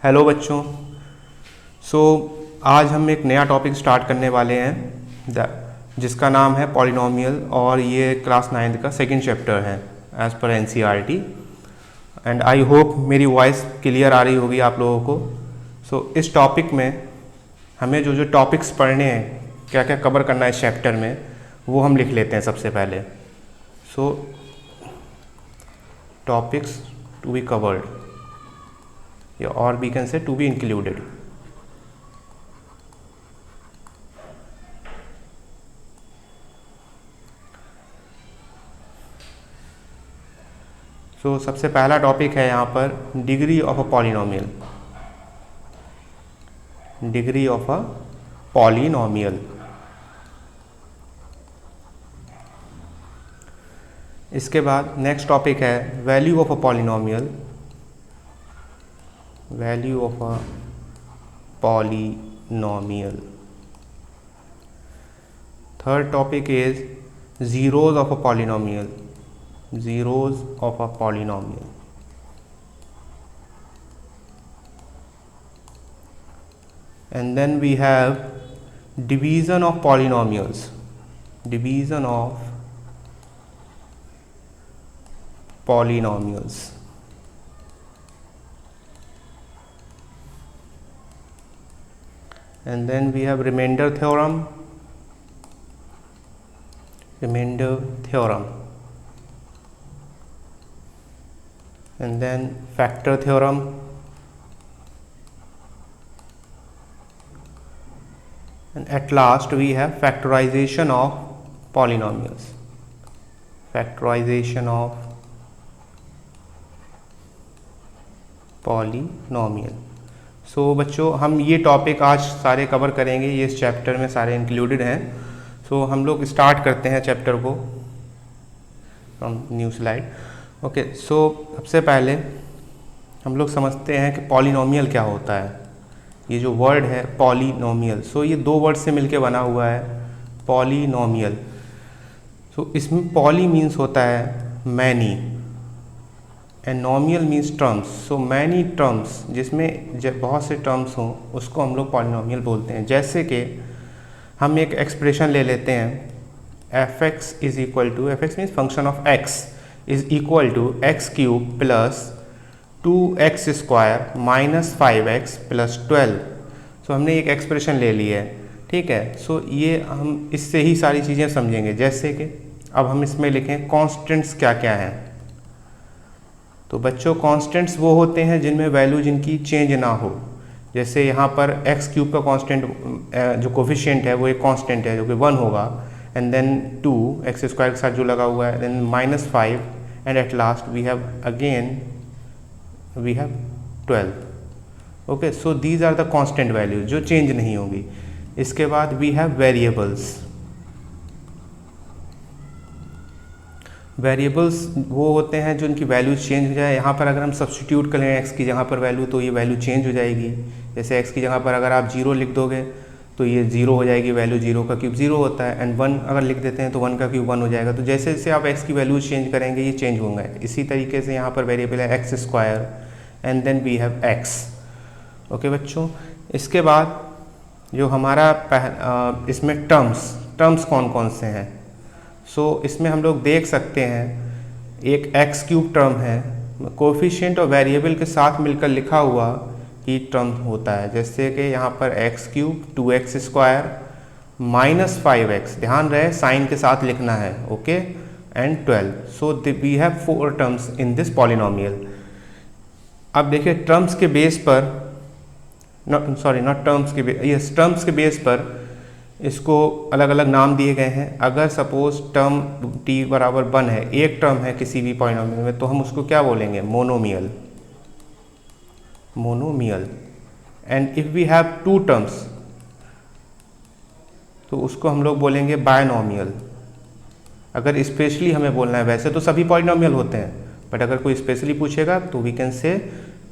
Hello बच्चों। आज हम एक नया टॉपिक स्टार्ट करने वाले हैं जिसका नाम है पॉलिनोमियल, और ये क्लास 9th का सेकंड चैप्टर है as per NCERT. And I hope मेरी वॉइस क्लियर आ रही होगी आप लोगों को। इस टॉपिक में हमें जो जो टॉपिक्स पढ़ने हैं, क्या क्या कवर करना है इस चैप्टर में, वो हम लिख लेते हैं सबसे पहले। Topics to be covered, or we can say to be included. सबसे पहला टॉपिक है यहाँ पर degree of a polynomial. Degree of a polynomial. इसके बाद नेक्स्ट टॉपिक है value of a polynomial. Value of a polynomial. Third topic is zeros of a polynomial. Zeros of a polynomial. And then we have division of polynomials. Division of polynomials. And then we have remainder theorem. And then factor theorem. And at last we have factorization of polynomials. Factorization of polynomial. बच्चों, हम ये topic आज सारे cover करेंगे, ये इस chapter में सारे इंक्लूडेड हैं। हम लोग स्टार्ट करते हैं चैप्टर को फ्रॉम न्यू स्लाइड। ओके, सबसे पहले हम लोग समझते हैं कि पॉलिनोमियल क्या होता है। ये जो वर्ड है पॉलिनोमियल, ये दो वर्ड से मिलके बना हुआ है पॉलिनोमियल। इसमें पॉली मीन्स होता है many and नोमियल means terms. Many terms, जिसमें जब बहुत से टर्म्स हों उसको हम लोग पॉलिनोमियल बोलते हैं। जैसे कि हम एक एक्सप्रेशन ले लेते हैं f x is equal to, f x means function of x is equal to x cube plus 2x square minus 5x plus 12। हमने एक एक्सप्रेशन ले ली है, ठीक है। ये हम इससे ही सारी चीज़ें समझेंगे। जैसे कि अब हम इसमें लिखें कॉन्स्टेंट्स क्या क्या हैं। बच्चों, कांस्टेंट्स वो होते हैं जिनमें वैल्यू जिनकी चेंज ना हो। जैसे यहाँ पर एक्स क्यूब का कांस्टेंट जो कोफिशिएंट है वो एक कांस्टेंट है जो कि 1 होगा, एंड देन 2 एक्स स्क्वायर के साथ जो लगा हुआ है, then minus 5, and at last we have 12। Okay, these are the constant values जो चेंज नहीं होगी। इसके बाद वी हैव वेरिएबल्स। वेरिएबल्स वो होते हैं जो उनकी वैल्यू चेंज हो जाए। यहाँ पर अगर हम सब्स्टिट्यूट करें एक्स की जगह पर वैल्यू, तो ये वैल्यू चेंज हो जाएगी। जैसे एक्स की जगह पर अगर आप 0 लिख दोगे तो ये 0 हो जाएगी वैल्यू, 0 का क्यूब 0 होता है, एंड 1 अगर लिख देते हैं तो 1 का क्यूब 1 हो जाएगा। तो जैसे जैसे आप एक्स की वैल्यू चेंज करेंगे ये चेंज होंगे। इसी तरीके से यहाँ पर वेरिएबल है x square, and then we have x. Okay बच्चों, इसके बाद जो हमारा इसमें टर्म्स कौन कौन से हैं। इसमें हम लोग देख सकते हैं एक एक्स क्यूब टर्म है, कोफिशिएंट और वेरिएबल के साथ मिलकर लिखा हुआ ही टर्म होता है। जैसे कि यहाँ पर x cube 2x square minus 5x, ध्यान रहे साइन के साथ लिखना है, okay, and 12। We have 4 terms in this polynomial. अब देखिए टर्म्स के बेस पर, टर्म्स के बेस पर इसको अलग अलग नाम दिए गए हैं। अगर सपोज टर्म t बराबर 1 है, एक टर्म है किसी भी पॉलिनोमियल में, तो हम उसको क्या बोलेंगे, monomial. And if we have 2 terms तो उसको हम लोग बोलेंगे बायनोमियल। अगर स्पेशली हमें बोलना है, वैसे तो सभी पॉलिनोमियल होते हैं, बट अगर कोई स्पेशली पूछेगा तो we can say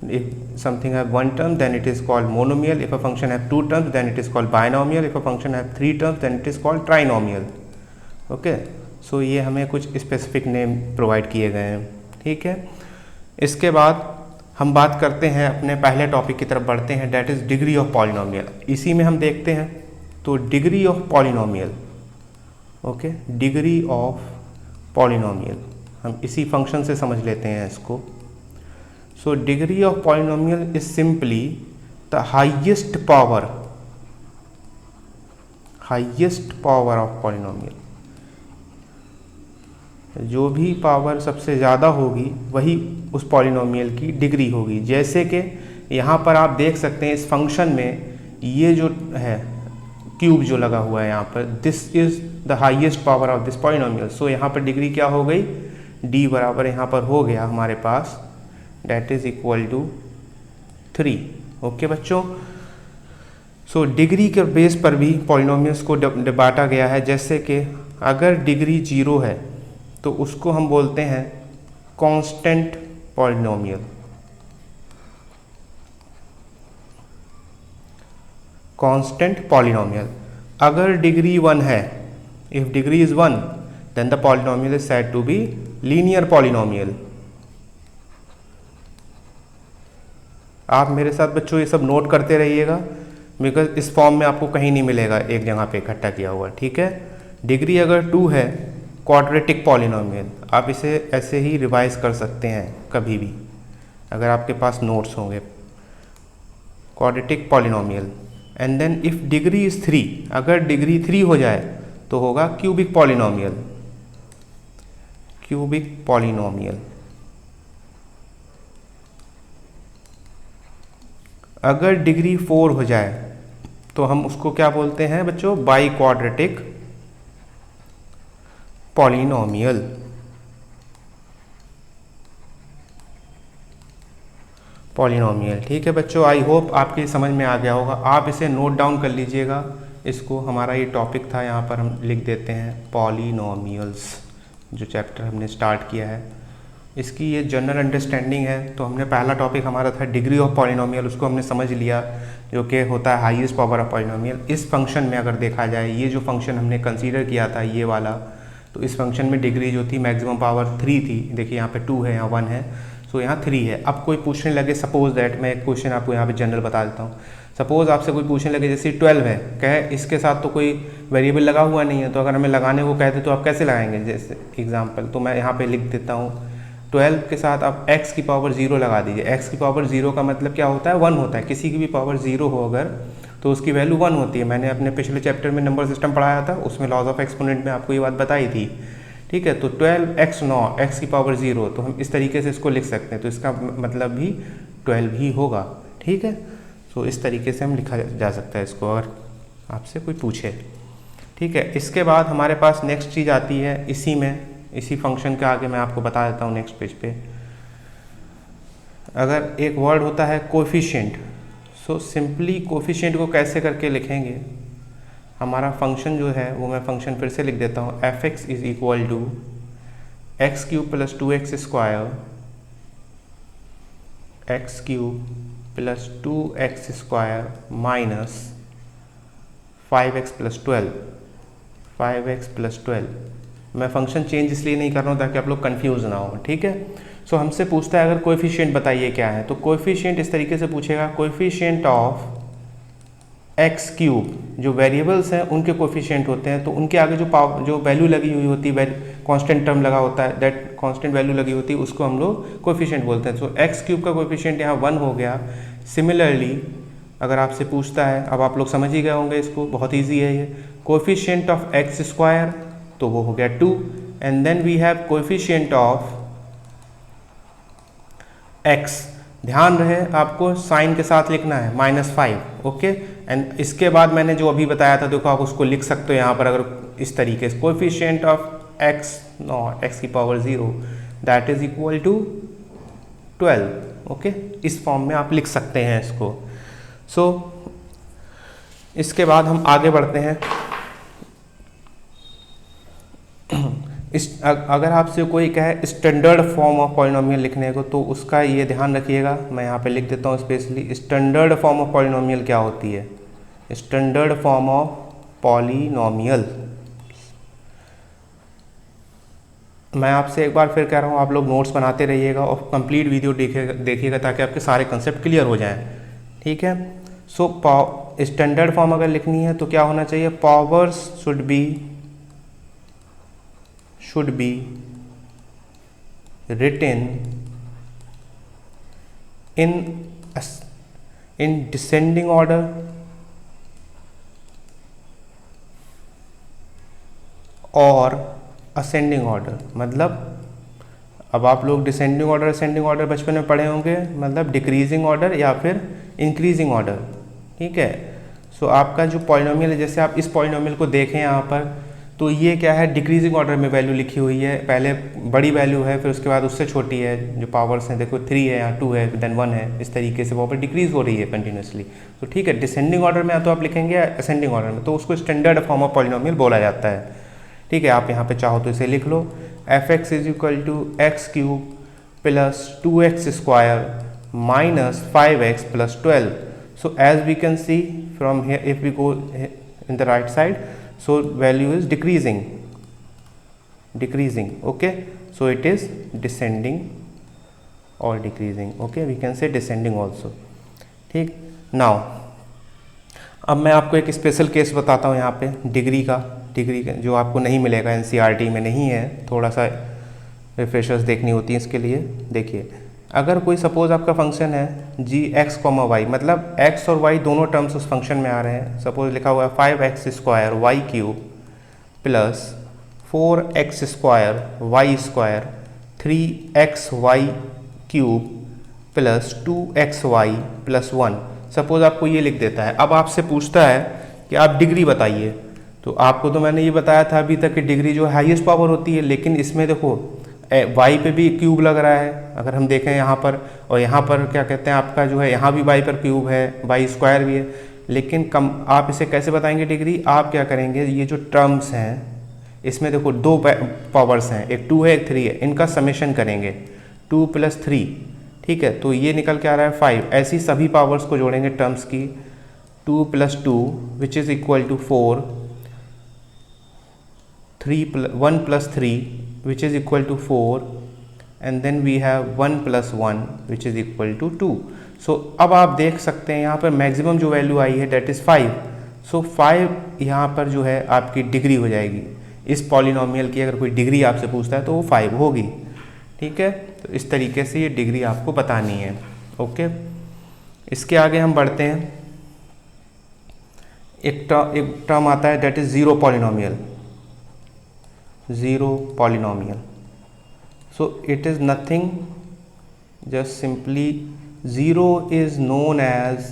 if something have 1 term then it is called monomial, if a function have 2 terms then it is called binomial, if a function have 3 terms then it is called trinomial। Okay, ये हमें कुछ specific name provide किए गए हैं, ठीक है। इसके बाद हम बात करते हैं अपने पहले टॉपिक की तरफ बढ़ते हैं, that is degree of polynomial. इसी में हम देखते हैं तो degree of polynomial, okay, degree of polynomial हम इसी फंक्शन से समझ लेते हैं इसको। So degree of polynomial is simply the highest power of polynomial. जो भी पावर सबसे ज़्यादा होगी वही उस पॉलिनोमियल की डिग्री होगी। जैसे कि यहाँ पर आप देख सकते हैं इस फंक्शन में ये जो है क्यूब जो लगा हुआ है यहाँ पर, this is the highest power of this polynomial. So यहाँ पर डिग्री क्या हो गई, d बराबर यहाँ पर हो गया हमारे पास, that is equal to 3। Okay बच्चों, सो डिग्री के बेस पर भी पॉलिनोमियल्स को बांटा गया है। जैसे कि अगर डिग्री 0 है तो उसको हम बोलते हैं कांस्टेंट पॉलिनोमियल। Constant polynomial. अगर डिग्री 1 है, if degree is 1 then the polynomial is said to be linear polynomial. आप मेरे साथ बच्चों ये सब नोट करते रहिएगा, बिकॉज इस फॉर्म में आपको कहीं नहीं मिलेगा एक जगह पे इकट्ठा किया हुआ, ठीक है। डिग्री अगर 2 है, क्वाड्रेटिक पॉलिनोमियल। आप इसे ऐसे ही रिवाइज कर सकते हैं कभी भी अगर आपके पास नोट्स होंगे, quadratic polynomial. And then if degree is 3, अगर डिग्री 3 हो जाए तो होगा क्यूबिक पॉलिनोमियल। Cubic polynomial. अगर डिग्री 4 हो जाए तो हम उसको क्या बोलते हैं बच्चों, बाई क्वाड्रेटिक पॉलिनोमियल। ठीक है बच्चों, आई होप आपकी समझ में आ गया होगा। आप इसे नोट डाउन कर लीजिएगा इसको। हमारा ये टॉपिक था, यहाँ पर हम लिख देते हैं पॉलिनोमियल्स, जो चैप्टर हमने स्टार्ट किया है इसकी ये जनरल अंडरस्टैंडिंग है। तो हमने पहला टॉपिक हमारा था डिग्री ऑफ पॉलिनोमियल, उसको हमने समझ लिया, जो कि होता है हाईएस्ट पावर ऑफ पॉलिनोमियल। इस फंक्शन में अगर देखा जाए, ये जो फंक्शन हमने कंसीडर किया था ये वाला, तो इस फंक्शन में डिग्री जो थी मैक्सिमम पावर 3 थी। देखिए यहाँ पे 2 है, यहाँ 1 है, सो यहाँ 3 है। अब कोई पूछने लगे, सपोज दैट, मैं एक क्वेश्चन आपको यहाँ पे जनरल बता देता हूँ। सपोज आपसे कोई पूछने लगे जैसे 12 है, कहे इसके साथ तो कोई वेरिएबल लगा हुआ नहीं है, तो अगर हमें लगाने को कहते तो आप कैसे लगाएंगे। जैसे एग्जाम्पल, तो मैं यहाँ पे लिख देता हूँ 12 के साथ आप x की पावर 0 लगा दीजिए। x की पावर 0 का मतलब क्या होता है, 1 होता है। किसी की भी पावर 0 हो अगर, तो उसकी वैल्यू 1 होती है। मैंने अपने पिछले चैप्टर में नंबर सिस्टम पढ़ाया था, उसमें लॉज ऑफ एक्सपोनेंट में आपको ये बात बताई थी, ठीक है। तो 12x 9, x की पावर 0, तो हम इस तरीके से इसको लिख सकते हैं, तो इसका मतलब भी 12 ही होगा, ठीक है। सो इस तरीके से हम लिखा जा सकता है इसको, अगर आपसे कोई पूछे, ठीक है। इसके बाद हमारे पास नेक्स्ट चीज़ आती है इसी में, इसी फंक्शन के आगे मैं आपको बता देता हूँ नेक्स्ट पेज पे। अगर एक वर्ड होता है कोफिशिएंट, सो सिंपली कोफिशिएंट को कैसे करके लिखेंगे, हमारा फंक्शन जो है वो मैं फंक्शन फिर से लिख देता हूँ, f(x) is equal to x cube plus 2x square, x cube plus 2x square minus 5x plus 12, 5x plus 12। मैं फंक्शन चेंज इसलिए नहीं कर रहा हूँ ताकि आप लोग कंफ्यूज ना हो, ठीक है। सो हमसे पूछता है अगर कोएफिशिएंट बताइए क्या है, तो कोएफिशिएंट इस तरीके से पूछेगा, कोएफिशिएंट ऑफ एक्स क्यूब, जो वेरिएबल्स हैं उनके कोएफिशिएंट होते हैं, तो उनके आगे जो वैल्यू लगी हुई होती है, कांस्टेंट टर्म लगा होता है, दैट कांस्टेंट वैल्यू लगी होती है, उसको हम लोग कोएफिशिएंट बोलते हैं। सो एक्स क्यूब का कोएफिशिएंट यहाँ 1 हो गया। सिमिलरली अगर आपसे पूछता है, अब आप लोग समझ ही गए होंगे इसको, बहुत ईजी है ये, कोएफिशिएंट ऑफ एक्स स्क्वायर, तो वो हो गया 2, and then we have coefficient of x, ध्यान रहे आपको साइन के साथ लिखना है, -5, ओके। एंड इसके बाद मैंने जो अभी बताया था, देखो आप उसको लिख सकते हो यहाँ पर अगर इस तरीके से, coefficient of x nought x की power 0 that is equal to 12, okay. इस फॉर्म में आप लिख सकते हैं इसको। सो इसके बाद हम आगे बढ़ते हैं। अगर आपसे कोई कहे स्टैंडर्ड फॉर्म ऑफ पॉलिनोमियल लिखने को, तो उसका ये ध्यान रखिएगा, मैं यहाँ पे लिख देता हूँ specially, standard form of polynomial क्या होती है। स्टैंडर्ड फॉर्म ऑफ पॉलिनोमियल, मैं आपसे एक बार फिर कह रहा हूँ, आप लोग नोट्स बनाते रहिएगा और कंप्लीट वीडियो देखिएगा ताकि आपके सारे कंसेप्ट क्लियर हो जाएं, ठीक है। सो स्टैंडर्ड फॉर्म अगर लिखनी है तो क्या होना चाहिए, powers should be written in descending order और असेंडिंग ऑर्डर। मतलब अब आप लोग डिसेंडिंग ऑर्डर असेंडिंग ऑर्डर बचपन में पढ़े होंगे, मतलब डिक्रीजिंग ऑर्डर या फिर इंक्रीजिंग ऑर्डर, ठीक है। सो आपका जो पॉलिनोमियल है, जैसे आप इस पॉलिनोमियल को देखें यहाँ पर, तो ये क्या है, डिक्रीजिंग ऑर्डर में वैल्यू लिखी हुई है, पहले बड़ी वैल्यू है, फिर उसके बाद उससे छोटी है, जो पावर्स हैं देखो 3 है, यहाँ 2 है, देन 1 है, इस तरीके से वहाँ पर डिक्रीज हो रही है कंटिन्यूसली। तो ठीक है, डिसेंडिंग ऑर्डर में या तो आप लिखेंगे असेंडिंग ऑर्डर में, तो उसको स्टैंडर्ड फॉर्म ऑफ पॉलिनोमियल बोला जाता है, ठीक है। आप यहाँ पे चाहो तो इसे लिख लो, f(x) = x³ plus 2x square minus 5x plus 12. So as we can see from here, if we go in the right side, so value is decreasing, okay. So it is descending or decreasing, okay, we can say descending also, ठीक। now अब मैं आपको एक special case बताता हूँ यहाँ पे degree का, जो आपको नहीं मिलेगा, एनसीईआरटी में नहीं है, थोड़ा सा रिफ्रेशर्स देखनी होती है इसके लिए। देखिए, अगर कोई सपोज आपका फंक्शन है जी एक्स कॉमा वाई, मतलब एक्स और वाई दोनों टर्म्स उस फंक्शन में आ रहे हैं। सपोज लिखा हुआ है 5x square y cube plus 4x square y square 3x y cube plus 2x y plus 1। Suppose आपको ये लिख देता है, अब आपसे पूछता है कि आप डिग्री बताइए। तो आपको तो मैंने ये बताया था अभी तक कि डिग्री जो हाईएस्ट पावर होती है, लेकिन इसमें देखो वाई पे भी क्यूब लग रहा है, अगर हम देखें यहाँ पर, और यहाँ पर क्या कहते हैं आपका जो है, यहाँ भी वाई पर क्यूब है, वाई स्क्वायर भी है, लेकिन कम आप इसे कैसे बताएंगे डिग्री। आप क्या करेंगे, ये जो टर्म्स हैं इसमें देखो दो पावर्स हैं, एक 2 है एक 3 है, इनका समेशन करेंगे 2 + 3, ठीक है। तो ये निकल के आ रहा है 5। ऐसी सभी पावर्स को जोड़ेंगे टर्म्स की, 2 + 2 विच is equal to 4, 1 + 3 which is equal to 4, and then we have 1 + 1 which is equal to 2. So अब आप देख सकते हैं यहाँ पर मैक्सिमम जो वैल्यू आई है that is 5. So 5 यहाँ पर जो है आपकी डिग्री हो जाएगी। इस पॉलिनोमियल की अगर कोई डिग्री आपसे पूछता है तो वो 5 होगी, ठीक है। तो इस तरीके से ये डिग्री आपको बतानी है, ओके। इसके आगे हम बढ़ते हैं। एक टर्म आता है that is zero polynomial. zero polynomial, so it is nothing, just simply zero is known as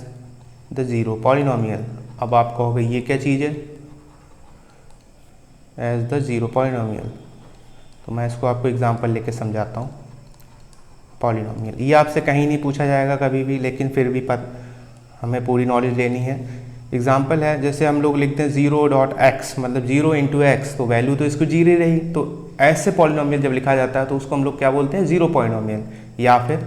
the zero polynomial। अब आप कहोगे ये क्या चीज़ है, as the zero polynomial। तो मैं इसको आपको एग्जांपल लेके समझाता हूँ। पॉलिनोमियल ये आपसे कहीं नहीं पूछा जाएगा कभी भी, लेकिन फिर भी हमें पूरी नॉलेज लेनी है। एग्जाम्पल है, जैसे हम लोग लिखते हैं 0.x, मतलब 0 × x, तो वैल्यू तो इसको 0 रही। तो ऐसे पॉलिनोमियल जब लिखा जाता है तो उसको हम लोग क्या बोलते हैं, ज़ीरो पॉलिनोमियल। या फिर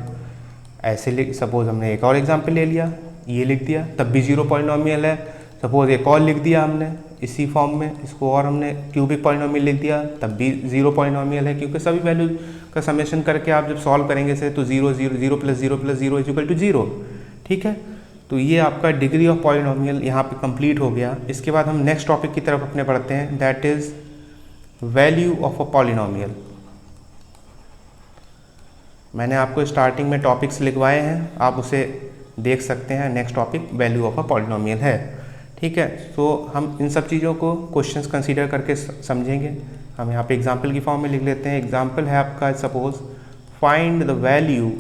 ऐसे सपोज हमने एक और एग्जाम्पल ले लिया, ये लिख दिया, तब भी ज़ीरो पॉलिनोमियल है। सपोज एक और लिख दिया हमने इसी फॉर्म में, इसको और हमने क्यूबिक पॉलिनोमियल लिख दिया, तब भी ज़ीरो पॉलिनोमियल है, क्योंकि सभी वैल्यू का समेशन करके आप जब सॉल्व करेंगे इसे तो 0 0 0 + 0 + 0 = 0, ठीक है। तो ये आपका डिग्री ऑफ पॉलिनोमियल यहाँ पे कंप्लीट हो गया। इसके बाद हम नेक्स्ट टॉपिक की तरफ अपने बढ़ते हैं, that is value of a polynomial. मैंने आपको स्टार्टिंग में टॉपिक्स लिखवाए हैं, आप उसे देख सकते हैं। Next topic value of a polynomial है, ठीक है। तो हम इन सब चीज़ों को क्वेश्चंस कंसीडर करके समझेंगे। हम यहाँ पे एग्जांपल की फॉर्म में लिख लेते हैं। एग्जांपल है आपका, सपोज फाइंड द वैल्यू।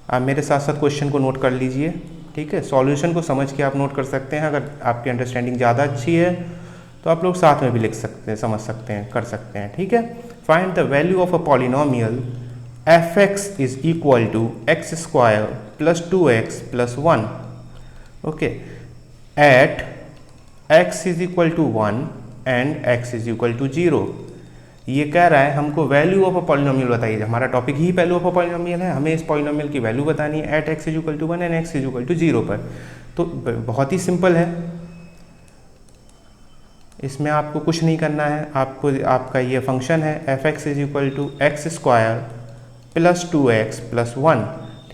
आप मेरे साथ साथ क्वेश्चन को नोट कर लीजिए, ठीक है। सॉल्यूशन को समझ के आप नोट कर सकते हैं। अगर आपकी अंडरस्टैंडिंग ज़्यादा अच्छी है तो आप लोग साथ में भी लिख सकते हैं, समझ सकते हैं, कर सकते हैं, ठीक है। Find the value of a polynomial f(x) = x² + 2x + 1, okay, at x = 1 and x = 0। ये कह रहा है हमको वैल्यू ऑफ अ पॉलिनोमियल बताइए। हमारा topic he value of a polynomial है, हमें इस पॉलिनोमियल की वैल्यू बतानी है एट x = 1 एंड x = 0 पर। तो बहुत ही सिंपल है, इसमें आपको कुछ नहीं करना है, आपको आपका ये फंक्शन है F x is equal to x square plus 2x plus 1,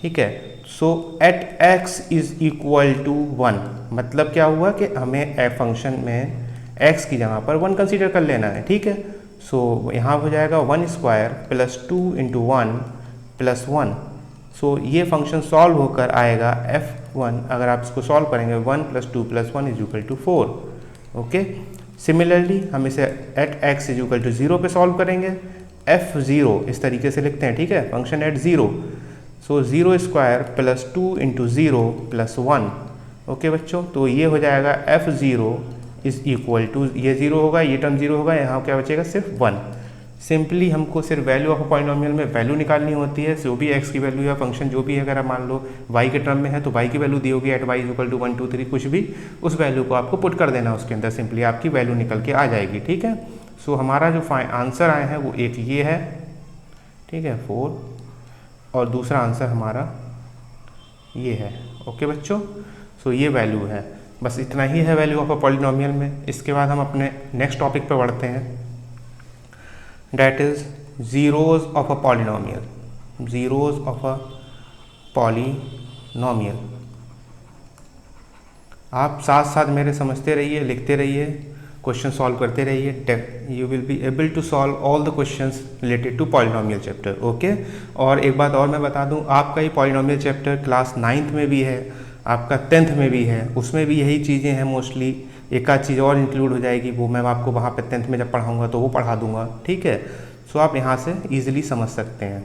ठीक है। So at x is equal to 1, मतलब क्या हुआ कि हमें एफ फंक्शन में x की जगह पर 1 कंसीडर कर लेना है, ठीक है। सो यहाँ हो जाएगा 1 स्क्वायर प्लस 2 इंटू 1 प्लस 1। सो ये फंक्शन सॉल्व होकर आएगा f1, अगर आप इसको सॉल्व करेंगे 1 plus 2 plus 1 is equal to 4, okay. Similarly हम इसे at x is equal to 0 पे सॉल्व करेंगे, f0 इस तरीके से लिखते हैं, ठीक है, function at 0। So 0 square plus 2 into 0 plus 1, okay बच्चों। तो ये हो जाएगा f0 इज इक्वल टू, ये 0 होगा, ये टर्म 0 होगा, यहाँ क्या बचेगा सिर्फ 1। सिंपली हमको सिर्फ वैल्यू ऑफ अ पॉलिनोमियल में वैल्यू निकालनी होती है, जो भी x की वैल्यू या फंक्शन जो भी है, अगर आप मान लो y के टर्म में है तो y की वैल्यू दी होगी at y is equal to 1 2 3 कुछ भी, उस वैल्यू को आपको पुट कर देना उसके अंदर, सिंपली आपकी वैल्यू निकल के आ जाएगी, ठीक है। सो हमारा जो आंसर आए हैं वो एक ये है, ठीक है 4, और दूसरा आंसर हमारा ये है, ओके बच्चों। सो ये वैल्यू है, बस इतना ही है वैल्यू ऑफ अ पॉलिनोमियल में। इसके बाद हम अपने नेक्स्ट टॉपिक पे बढ़ते हैं, that is zeros of a polynomial, zeros of a polynomial. आप साथ साथ मेरे समझते रहिए, लिखते रहिए, क्वेश्चन सॉल्व करते रहिए, you will be able to solve all the questions related to polynomial chapter, okay. और एक बात और मैं बता दूं, आपका ये पॉलिनोमियल चैप्टर क्लास 9th में भी है, आपका 10th में भी है, उसमें भी यही चीज़ें हैं मोस्टली, एक आध चीज़ और इंक्लूड हो जाएगी, वो मैं आपको वहाँ पे 10th में जब पढ़ाऊँगा तो वो पढ़ा दूँगा, ठीक है। सो आप यहाँ से ईजिली समझ सकते हैं।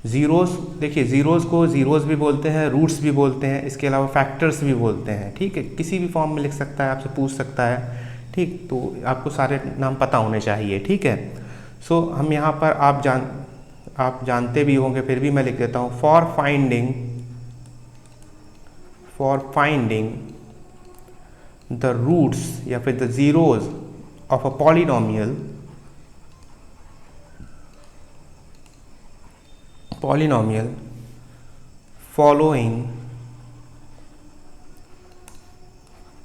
ज़ीरोज़, देखिए ज़ीरोज़ को ज़ीरोज़ भी बोलते हैं, रूट्स भी बोलते हैं, इसके अलावा फैक्टर्स भी बोलते हैं, ठीक है। किसी भी फॉर्म में लिख सकता है, आपसे पूछ सकता है, ठीक, तो आपको सारे नाम पता होने चाहिए, ठीक है। सो हम यहाँ पर आप जानते भी होंगे, फिर भी मैं लिख देता हूँ, फॉर फाइंडिंग द रूट्स या फिर the zeros of a polynomial following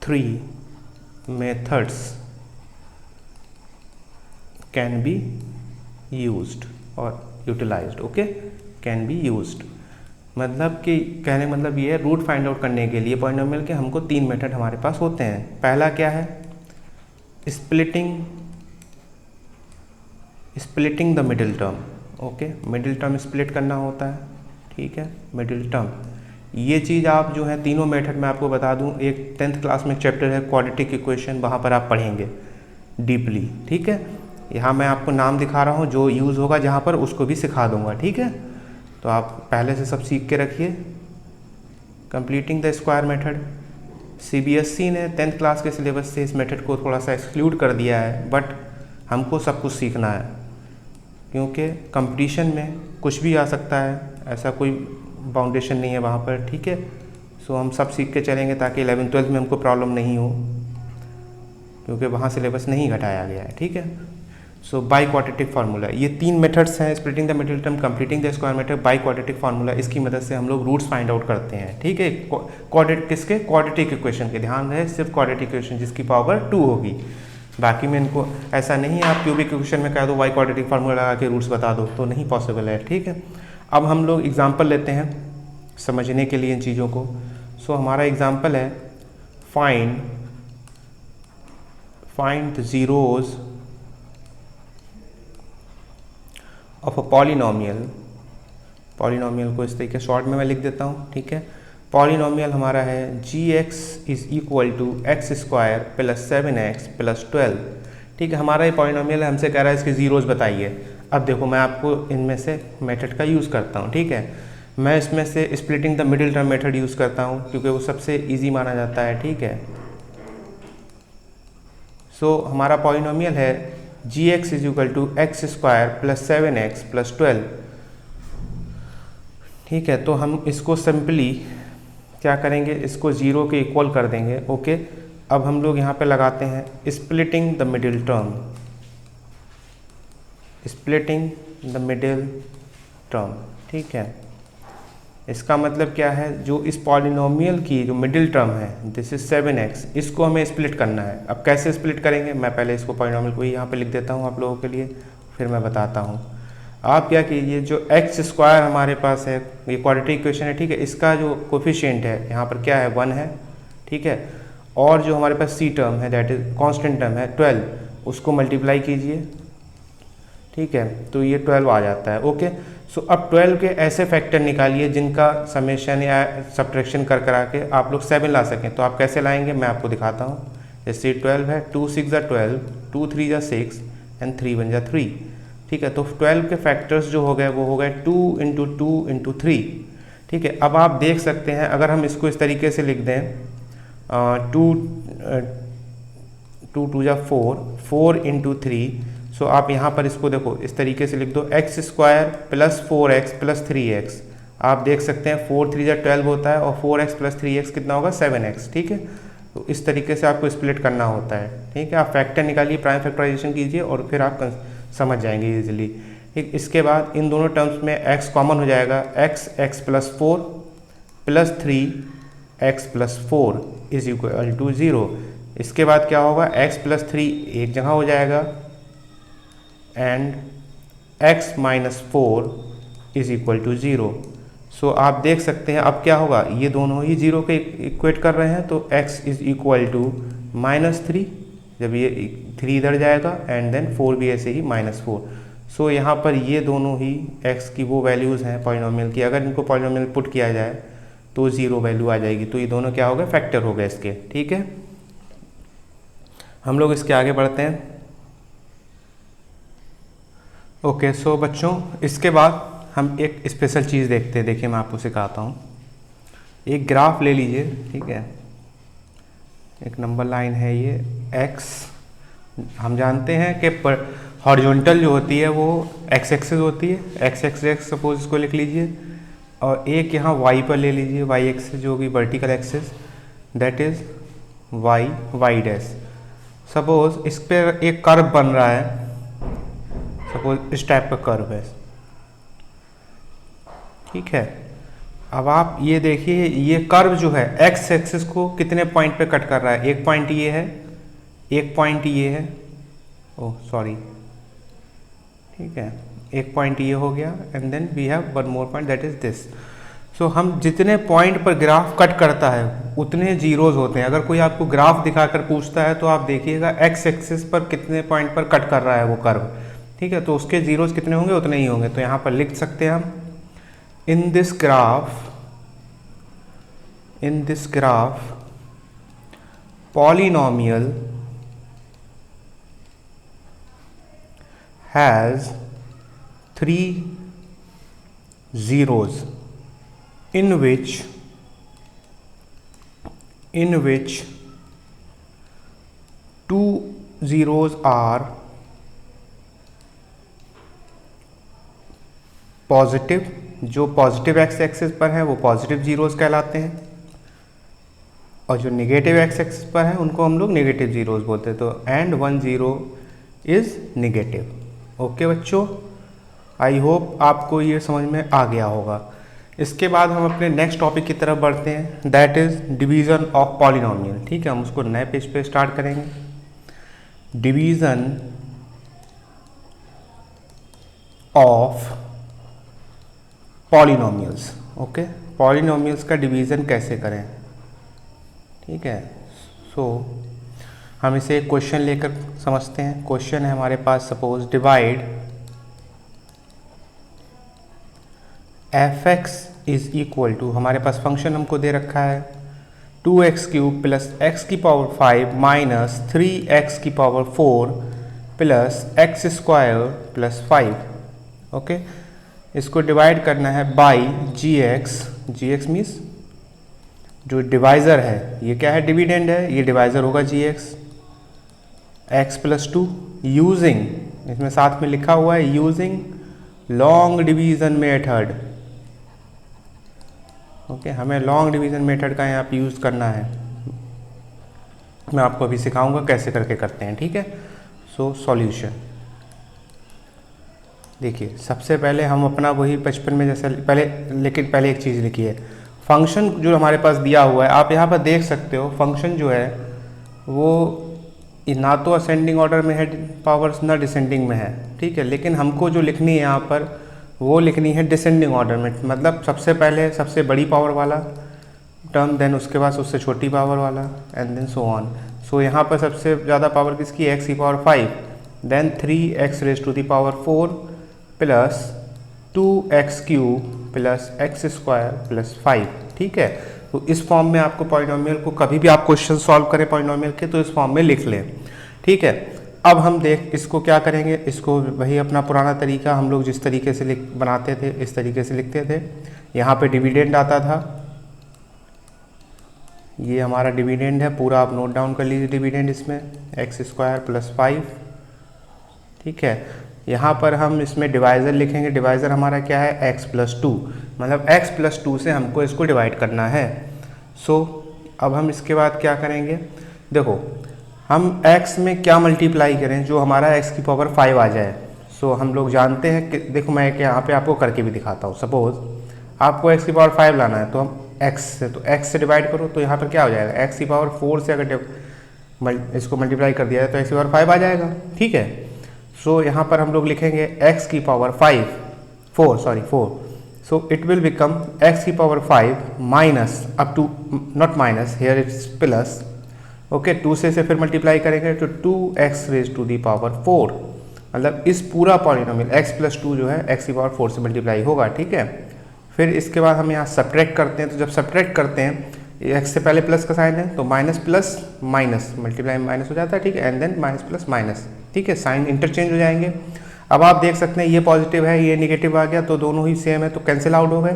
3 methods can be used or utilized, okay, can be used, मतलब कि कहने का मतलब ये है, रूट फाइंड आउट करने के लिए पॉलिनोमियल के हमको 3 मेथड हमारे पास होते हैं। पहला क्या है, splitting the middle term, okay, middle term split करना होता है, ठीक है, मिडिल टर्म। ये चीज़ आप जो है तीनों मेथड में आपको बता दूं, एक 10th क्लास में एक चैप्टर है क्वाड्रेटिक इक्वेशन, वहाँ पर आप पढ़ेंगे डीपली, ठीक है। यहाँ मैं आपको नाम दिखा रहा हूँ, जो यूज़ होगा जहाँ पर उसको भी सिखा दूंगा, ठीक है। तो आप पहले से सब सीख के रखिए। Completing the square method, CBSE ने 10th क्लास के सिलेबस से इस मेथड को थोड़ा सा एक्सक्लूड कर दिया है, बट हमको सब कुछ सीखना है, क्योंकि कंपटीशन में कुछ भी आ सकता है, ऐसा कोई बाउंडेशन नहीं है वहाँ पर, ठीक है। सो हम सब सीख के चलेंगे ताकि 11th 12th में हमको प्रॉब्लम नहीं हो, क्योंकि वहाँ सिलेबस नहीं घटाया गया है, ठीक है। सो बाई क्वाड्रेटिक फार्मूला, ये 3 मेथड्स हैं, splitting the middle term, completing the square method, by quadratic formula. इसकी मदद से हम लोग रूट्स फाइंड आउट करते हैं, ठीक है। किसके, क्वाड्रेटिक इक्वेशन के, ध्यान रहे सिर्फ क्वाड्रेटिक इक्वेशन जिसकी पावर 2 होगी, बाकी में इनको ऐसा नहीं है आप क्यूबिक इक्वेशन में कह दो वाई क्वाड्रेटिक फार्मूला लगा के रूट्स बता दो, तो नहीं पॉसिबल है, ठीक है। अब हम लोग एग्जांपल लेते हैं समझने के लिए इन चीज़ों को। सो हमारा एग्जांपल है, find the zeros of a polynomial को इस तरीके शॉर्ट में मैं लिख देता हूँ, ठीक है। पॉलिनोमियल हमारा है gx is equal to x square plus 7x plus 12, ठीक है। हमारा ये पॉलिनोमियल है, हमसे कह रहा है इसके ज़ीरोज़ बताइए। अब देखो मैं आपको इनमें से मेथड का यूज़ करता हूँ, ठीक है। मैं इसमें से splitting the middle term method use करता हूँ, क्योंकि वो सबसे ईजी माना जाता है, ठीक है। सो हमारा पॉलिनोमियल है gx is equal to x square plus 7x plus 12, ठीक है। तो हम इसको सिंपली क्या करेंगे, इसको 0 के इक्वल कर देंगे, ओके। अब हम लोग यहाँ पे लगाते हैं स्प्लिटिंग द मिडिल टर्म, ठीक है। इसका मतलब क्या है, जो इस पॉलिनोमियल की जो मिडिल टर्म है दिस इज 7x, इसको हमें स्प्लिट करना है। अब कैसे स्प्लिट करेंगे, मैं पहले इसको पॉलिनोमियल को यहाँ पे लिख देता हूँ आप लोगों के लिए, फिर मैं बताता हूँ। आप क्या कीजिए, जो एक्स स्क्वायर हमारे पास है, ये क्वाड्रेटिक इक्वेशन है, ठीक है, इसका जो कोफिशिएंट है यहाँ पर क्या है 1 है, ठीक है, और जो हमारे पास सी टर्म है दैट इज कांस्टेंट टर्म है 12, उसको मल्टीप्लाई कीजिए, ठीक है, तो ये 12 आ जाता है। ओके, सो अब 12 के ऐसे फैक्टर निकालिए जिनका समेशन या सब्ट्रैक्शन कर करा के आप लोग 7 ला सकें। तो आप कैसे लाएंगे मैं आपको दिखाता हूँ। जैसे 12 है, 2 6 ज़ा 12, 2 3 ज़ा 6 एंड 3 1 ज़ा 3, ठीक है। तो 12 के फैक्टर्स जो हो गए वो हो गए 2 इंटू 2 इंटू 3, ठीक है। अब आप देख सकते हैं अगर हम इसको इस तरीके से लिख दें, 2 2 ज़ा 4, 4 इंटू 3, सो आप यहाँ पर इसको देखो इस तरीके से लिख दो, x square plus 4x plus 3x। आप देख सकते हैं 4 3 ज़ा 12 होता है और 4x प्लस 3x कितना होगा 7x, ठीक है। तो इस तरीके से आपको स्प्लिट करना होता है, ठीक है। आप फैक्टर निकालिए, प्राइम फैक्टराइजेशन कीजिए और फिर आप समझ जाएंगे इजीली, ठीक। इसके बाद इन दोनों टर्म्स में x कॉमन हो जाएगा, x plus 4 plus 3x plus 4 is equal to 0। इसके बाद क्या होगा, x प्लस 3 एक जगह हो जाएगा and x minus 4 is equal to 0। So आप देख सकते हैं अब क्या होगा, ये दोनों ही 0 के इक्वेट कर रहे हैं, तो x इज इक्वल टू -3, जब ये 3 इधर जाएगा एंड देन 4 भी ऐसे ही -4। सो यहाँ पर ये दोनों ही x की वो वैल्यूज़ हैं पॉलिनोमियल की, अगर इनको पॉलिनोमियल पुट किया जाए तो 0 वैल्यू आ जाएगी। तो ये दोनों क्या हो गए, फैक्टर हो गए इसके, ठीक है। हम लोग इसके आगे बढ़ते हैं। ओके, सो बच्चों इसके बाद हम एक स्पेशल चीज़ देखते हैं। देखिए मैं आपको सिखाता हूँ। एक ग्राफ ले लीजिए, ठीक है, एक नंबर लाइन है ये x। हम जानते हैं कि हॉरिजॉन्टल जो होती है वो x एक्सिस होती है, x एक्सिस सपोज इसको लिख लीजिए, और एक यहाँ y पर ले लीजिए, y एक्सिस जो भी vertical axis that is y dash. Suppose इस पर एक कर्व बन रहा है, सपोज इस टाइप का कर्व है, ठीक है। अब आप ये देखिए, ये कर्व जो है एक्स एक्सिस को कितने पॉइंट पे कट कर रहा है, एक पॉइंट ये है, एक पॉइंट ये है, ओह सॉरी, ठीक है, एक पॉइंट ये हो गया and then we have one more point that is this. So हम जितने पॉइंट पर ग्राफ कट करता है उतने जीरोज होते हैं। अगर कोई आपको ग्राफ दिखाकर पूछता है तो आप देखिएगा एक्स एक्सिस पर कितने पॉइंट पर कट कर रहा है वो कर्व, ठीक है, तो उसके जीरोज कितने होंगे उतने ही होंगे। तो यहाँ पर लिख सकते हैं हम, in this graph polynomial has 3 zeros in which 2 zeros are positive, जो पॉजिटिव एक्स एक्सिस पर है वो पॉजिटिव जीरोस कहलाते हैं, और जो नेगेटिव एक्स एक्सिस पर है उनको हम लोग नेगेटिव जीरोस बोलते हैं। तो एंड 1 0 इज नेगेटिव। ओके बच्चों, आई होप आपको ये समझ में आ गया होगा। इसके बाद हम अपने नेक्स्ट टॉपिक की तरफ बढ़ते हैं, that is division of polynomial, ठीक है। हम उसको नए पेज पे स्टार्ट करेंगे। Division of polynomials, okay, polynomials का डिवीज़न कैसे करें, ठीक है। सो हम इसे एक क्वेश्चन लेकर समझते हैं। क्वेश्चन है हमारे पास, suppose divide f(x) is equal to, हमारे पास फंक्शन हमको दे रखा है 2x³ प्लस x की पावर 5 माइनस 3x की power 4 plus x² plus 5, okay. इसको डिवाइड करना है बाई gx मीन्स जो डिवाइज़र है, ये क्या है, डिविडेंड है, ये डिवाइज़र होगा x प्लस 2 यूजिंग, इसमें साथ में लिखा हुआ है using long division method, okay. हमें लॉन्ग डिवीज़न मेथड का यहाँ पे यूज़ करना है, मैं आपको अभी सिखाऊंगा कैसे करके करते हैं, ठीक है। सो सॉल्यूशन, देखिए सबसे पहले हम अपना वही 55 में जैसे पहले, लेकिन पहले एक चीज़ लिखी है, फंक्शन जो हमारे पास दिया हुआ है आप यहाँ पर देख सकते हो, फंक्शन जो है वो ना तो असेंडिंग ऑर्डर में है पावर्स, ना डिसेंडिंग में है, ठीक है। लेकिन हमको जो लिखनी है यहाँ पर वो लिखनी है डिसेंडिंग ऑर्डर में, मतलब सबसे पहले सबसे बड़ी पावर वाला टर्म, देन उसके बाद उससे छोटी पावर वाला, and then so on. So यहाँ पर सबसे ज़्यादा पावर किसकी, एक्स की power 5, then 3x raise to the power 4 plus 2x cube plus x square plus 5, ठीक है। तो इस फॉर्म में आपको पॉलिनोमियल को कभी भी आप क्वेश्चन सॉल्व करें पॉलिनोमियल के तो इस फॉर्म में लिख लें, ठीक है। अब हम देख इसको क्या करेंगे, इसको वही अपना पुराना तरीका हम लोग जिस तरीके से बनाते थे इस तरीके से लिखते थे। यहाँ पे डिविडेंड आता था, ये हमारा डिविडेंड है पूरा, आप नोट डाउन कर लीजिए डिविडेंड इसमें एक्स स्क्वायर प्लस 5, ठीक है। यहाँ पर हम इसमें डिवाइज़र लिखेंगे, डिवाइज़र हमारा क्या है x प्लस 2, मतलब x प्लस 2 से हमको इसको डिवाइड करना है। सो अब हम इसके बाद क्या करेंगे, देखो हम x में क्या मल्टीप्लाई करें जो हमारा x की पावर 5 आ जाए। सो हम लोग जानते हैं कि देखो मैं यहाँ पे आपको करके भी दिखाता हूँ, सपोज आपको x की पावर 5 लाना है तो हम x से डिवाइड करो तो यहाँ पर क्या हो जाएगा, x की पावर 4 से अगर इसको मल्टीप्लाई कर दिया जाए तो x की पावर 5 आ जाएगा, ठीक है। सो यहाँ पर हम लोग लिखेंगे x की power 4, so it will become x की power 5 minus up to, not minus here it's plus, okay. 2 से फिर मल्टीप्लाई करेंगे तो 2x raise to the power 4, मतलब इस पूरा पॉलिनोमियल x प्लस 2 जो है x की पावर 4 से मल्टीप्लाई होगा, ठीक है। फिर इसके बाद हम यहाँ सब्ट्रैक्ट करते हैं, तो जब सब्ट्रैक्ट करते हैं x से पहले प्लस का साइन है तो minus plus minus multiply minus हो जाता है, ठीक है, and then minus plus minus, ठीक है, साइन इंटरचेंज हो जाएंगे। अब आप देख सकते हैं ये पॉजिटिव है ये नेगेटिव आ गया तो दोनों ही सेम है तो कैंसिल आउट हो गए।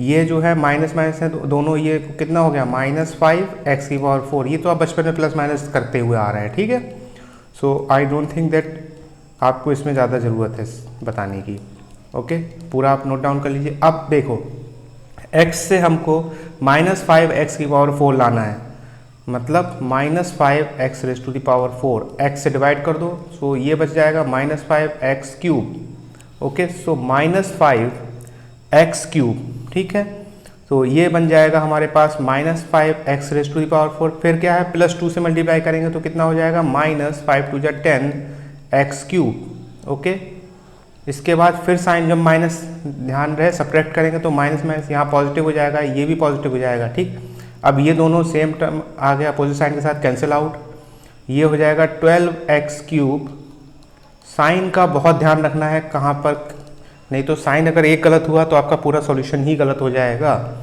ये जो है माइनस माइनस है तो दोनों, ये कितना हो गया -5 x की पावर 4, ये तो आप बचपन में प्लस माइनस करते हुए आ रहे हैं, ठीक है। सो आई डोंट थिंक दैट आपको इसमें ज़्यादा ज़रूरत है बताने की, ओके। पूरा आप नोट डाउन कर लीजिए। अब देखो x से हमको -5x की पावर 4 लाना है, मतलब -5x raise to the power 4, x से डिवाइड कर दो सो ये बच जाएगा -5x क्यूब, ओके। सो -5x क्यूब, ठीक है। तो ये बन जाएगा हमारे पास -5x raise to the power 4, फिर क्या है प्लस 2 से मल्टीप्लाई करेंगे तो कितना हो जाएगा -5 2 10x क्यूब, ओके। इसके बाद फिर साइन जब माइनस, ध्यान रहे सब्ट्रैक्ट करेंगे तो माइनस माइनस यहाँ पॉजिटिव हो जाएगा, ये भी पॉजिटिव हो जाएगा, ठीक। अब ये दोनों सेम टर्म आ गया अपोजिट साइन के साथ, कैंसिल आउट, ये हो जाएगा 12x क्यूब। साइन का बहुत ध्यान रखना है कहाँ पर, नहीं तो साइन अगर एक गलत हुआ तो आपका पूरा सॉल्यूशन ही गलत हो जाएगा,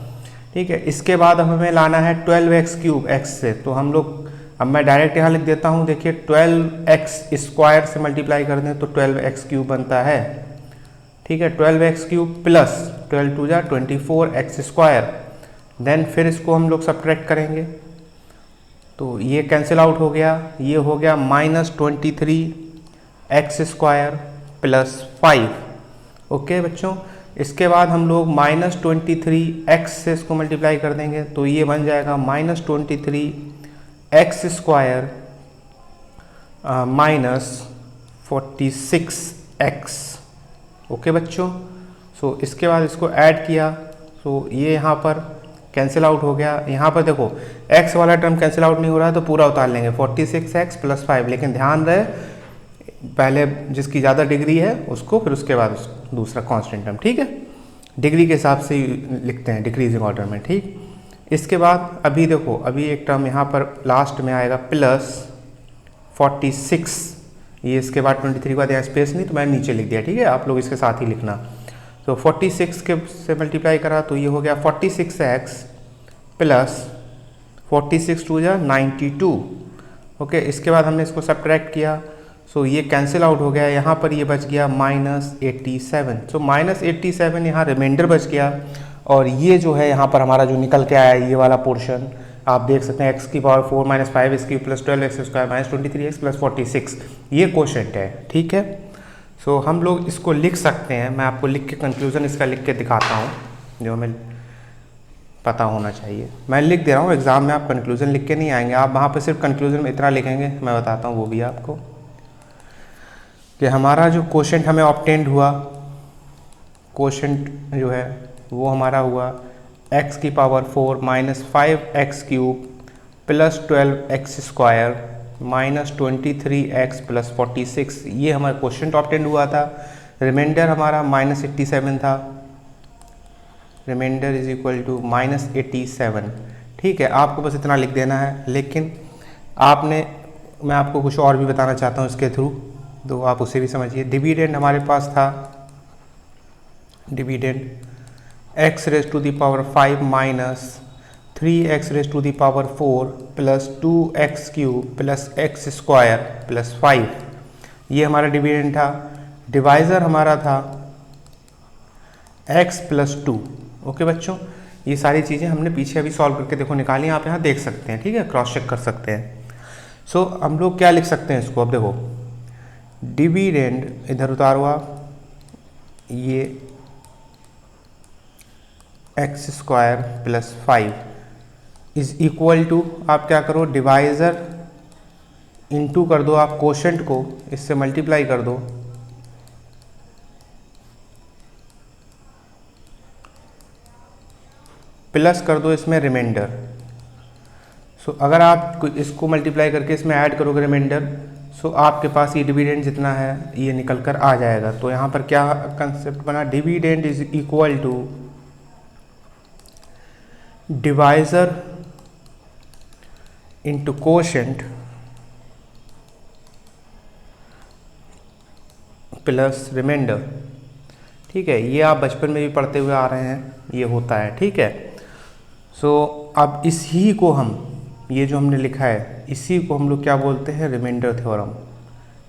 ठीक है। इसके बाद हमें लाना है 12x क्यूब x से, तो हम लोग, अब मैं डायरेक्ट यहाँ लिख देता हूँ, देखिए 12x स्क्वायर से मल्टीप्लाई कर दें तो 12x क्यूब बनता है, ठीक है। 12x क्यूब प्लस 12 2 जा 24x स्क्वायर, देन फिर इसको हम लोग सब्ट्रैक्ट करेंगे तो ये कैंसिल आउट हो गया, ये हो गया -23x स्क्वायर प्लस 5, ओके बच्चों। इसके बाद हम लोग -23x से इसको मल्टीप्लाई कर देंगे तो ये बन जाएगा -23x स्क्वायर -46x, ओके बच्चों। सो इसके बाद इसको ऐड किया तो ये यहाँ पर कैंसिल आउट हो गया। यहाँ पर देखो x वाला टर्म कैंसिल आउट नहीं हो रहा है तो पूरा उतार लेंगे 46x प्लस 5, लेकिन ध्यान रहे पहले जिसकी ज़्यादा डिग्री है उसको, फिर उसके बाद दूसरा कांस्टेंट टर्म, ठीक है। डिग्री के हिसाब से लिखते हैं डिक्रीजिंग ऑर्डर में, ठीक। इसके बाद अभी देखो अभी एक टर्म यहाँ पर लास्ट में आएगा प्लस 46, ये इसके बाद 23 के बाद यहाँ स्पेस नहीं तो मैंने नीचे लिख दिया, ठीक है, आप लोग इसके साथ ही लिखना। तो 46 के से मल्टीप्लाई करा तो ये हो गया 46x प्लस 46 2 जा 92, ओके। इसके बाद हमने इसको सब्ट्रैक्ट किया सो ये कैंसिल आउट हो गया, यहाँ पर ये बच गया -87, सो -87 यहाँ रिमाइंडर बच गया। और ये जो है यहाँ पर हमारा जो निकल के आया ये वाला पोर्शन आप देख सकते हैं, x की power 4 -5 cube plus 12x square -23x plus 46, ये क्वोशेंट है, ठीक है। सो हम लोग इसको लिख सकते हैं, मैं आपको लिख के कंक्लूजन इसका लिख के दिखाता हूँ जो हमें पता होना चाहिए। मैं लिख दे रहा हूँ, एग्जाम में आप कंक्लूजन लिख के नहीं आएंगे, आप वहाँ पर सिर्फ कंक्लूजन में इतना लिखेंगे, मैं बताता हूँ वो भी आपको। कि हमारा जो क्वोशेंट हमें ऑब्टेंड हुआ, क्वोशेंट जो है वो हमारा हुआ x की power 4 minus 5x cube plus 12x square minus 23x plus 46, ये हमारा क्वोशेंट ऑब्टेंड हुआ था। रिमाइंडर हमारा माइनस 87 था, remainder is equal to minus 87। ठीक है, आपको बस इतना लिख देना है, लेकिन मैं आपको कुछ और भी बताना चाहता हूँ इसके थ्रू, तो आप उसे भी समझिए। डिविडेंड हमारे पास था, dividend x raise to the power 5 minus 3x raise to the power 4 plus 2x cube plus x square plus 5, ये हमारा डिविडेंड था। डिवाइज़र हमारा था x प्लस 2। ओके बच्चों, ये सारी चीज़ें हमने पीछे अभी सॉल्व करके देखो निकाली, आप यहाँ देख सकते हैं। ठीक है, क्रॉस चेक कर सकते हैं। सो हम लोग क्या लिख सकते हैं इसको, अब देखो डिविडेंड इधर उतारो आप, ये x square plus 5 is equal to, आप क्या करो डिवाइज़र इनटू कर दो, आप क्वोशेंट को इससे मल्टीप्लाई कर दो, प्लस कर दो इसमें रिमाइंडर। सो अगर आप इसको मल्टीप्लाई करके इसमें ऐड करोगे रिमाइंडर, सो आपके पास ये डिविडेंड जितना है ये निकल कर आ जाएगा। तो यहाँ पर क्या कंसेप्ट बना, dividend is equal to divisor into quotient plus remainder. ठीक है, ये आप बचपन में भी पढ़ते हुए आ रहे हैं, ये होता है। ठीक है, सो अब इसी को हम, ये जो हमने लिखा है इसी को हम लोग क्या बोलते हैं, रिमाइंडर थ्योरम।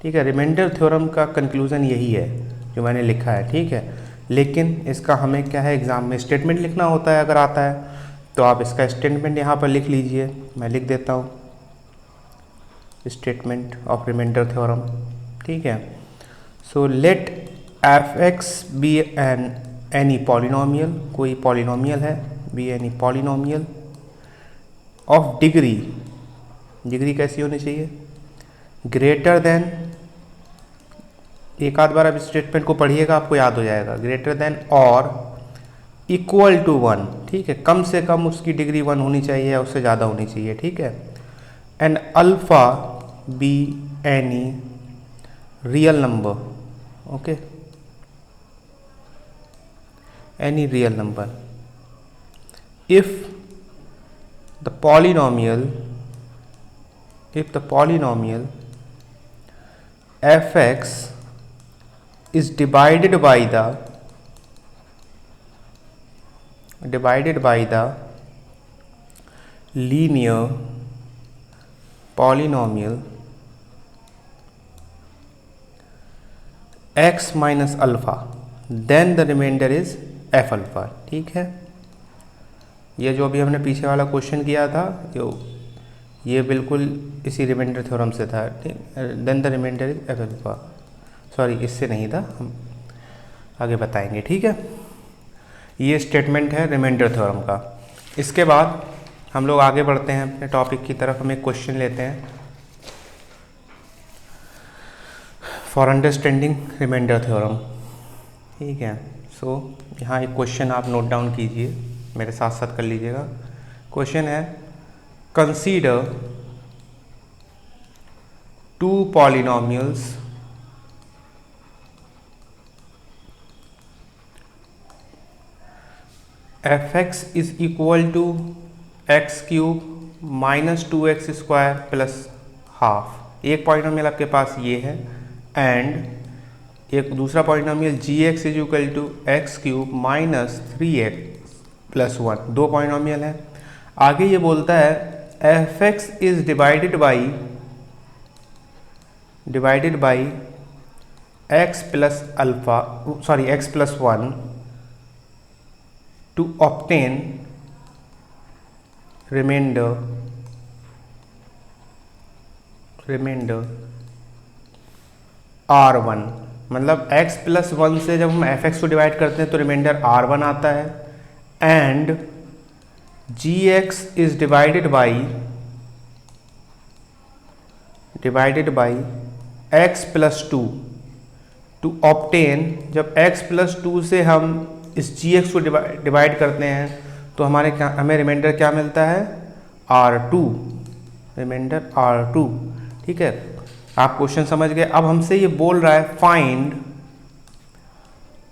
ठीक है, रिमाइंडर थ्योरम का कंक्लूजन यही है जो मैंने लिखा है। ठीक है, लेकिन इसका हमें क्या है, एग्ज़ाम में स्टेटमेंट लिखना होता है। अगर आता है तो आप इसका स्टेटमेंट यहाँ पर लिख लीजिए, मैं लिख देता हूँ, स्टेटमेंट ऑफ रिमाइंडर थ्योरम। ठीक है, so let f(x) be any polynomial, कोई पॉलिनोमियल है, be any polynomial of degree, degree कैसी होनी चाहिए, ग्रेटर देन, एक आध बार अब स्टेटमेंट को पढ़िएगा आपको याद हो जाएगा, ग्रेटर देन और इक्वल टू 1। ठीक है, कम से कम उसकी डिग्री 1 होनी चाहिए या उससे ज़्यादा होनी चाहिए। ठीक है, and alpha be any real number, okay, any real number if the polynomial f(x) is divided by the linear polynomial x minus alpha, then the remainder is f alpha. ठीक है, ये जो अभी हमने पीछे वाला क्वेश्चन किया था, जो ये बिल्कुल इसी रिमाइंडर थ्योरम से था। Then the remainder is f alpha, sorry इससे नहीं था, हम आगे बताएंगे। ठीक है, ये स्टेटमेंट है रिमाइंडर थ्योरम का। इसके बाद हम लोग आगे बढ़ते हैं अपने टॉपिक की तरफ। हम एक क्वेश्चन लेते हैं फॉर अंडरस्टैंडिंग रिमाइंडर थ्योरम। ठीक है, सो यहाँ एक क्वेश्चन आप नोट डाउन कीजिए, मेरे साथ साथ कर लीजिएगा। क्वेश्चन है, consider two polynomials f(x) is equal to x cube minus 2x square plus half. एक पॉलिनोमियल आपके पास ये है, एंड एक दूसरा polynomial gx is equal to x cube minus 3x plus 1। दो पॉलिनोमियल है। आगे ये बोलता है f(x) is divided by x plus alpha, sorry x plus 1 to obtain remainder r1। मतलब x प्लस 1 से जब हम f(x) को डिवाइड करते हैं तो रिमाइंडर r1 आता है, and gx is divided by x plus 2 to obtain, जब x प्लस 2 से हम इस gx को डिवाइड करते हैं तो हमें रिमाइंडर क्या मिलता है, R2, रिमाइंडर R2। ठीक है, आप क्वेश्चन समझ गए। अब हमसे ये बोल रहा है find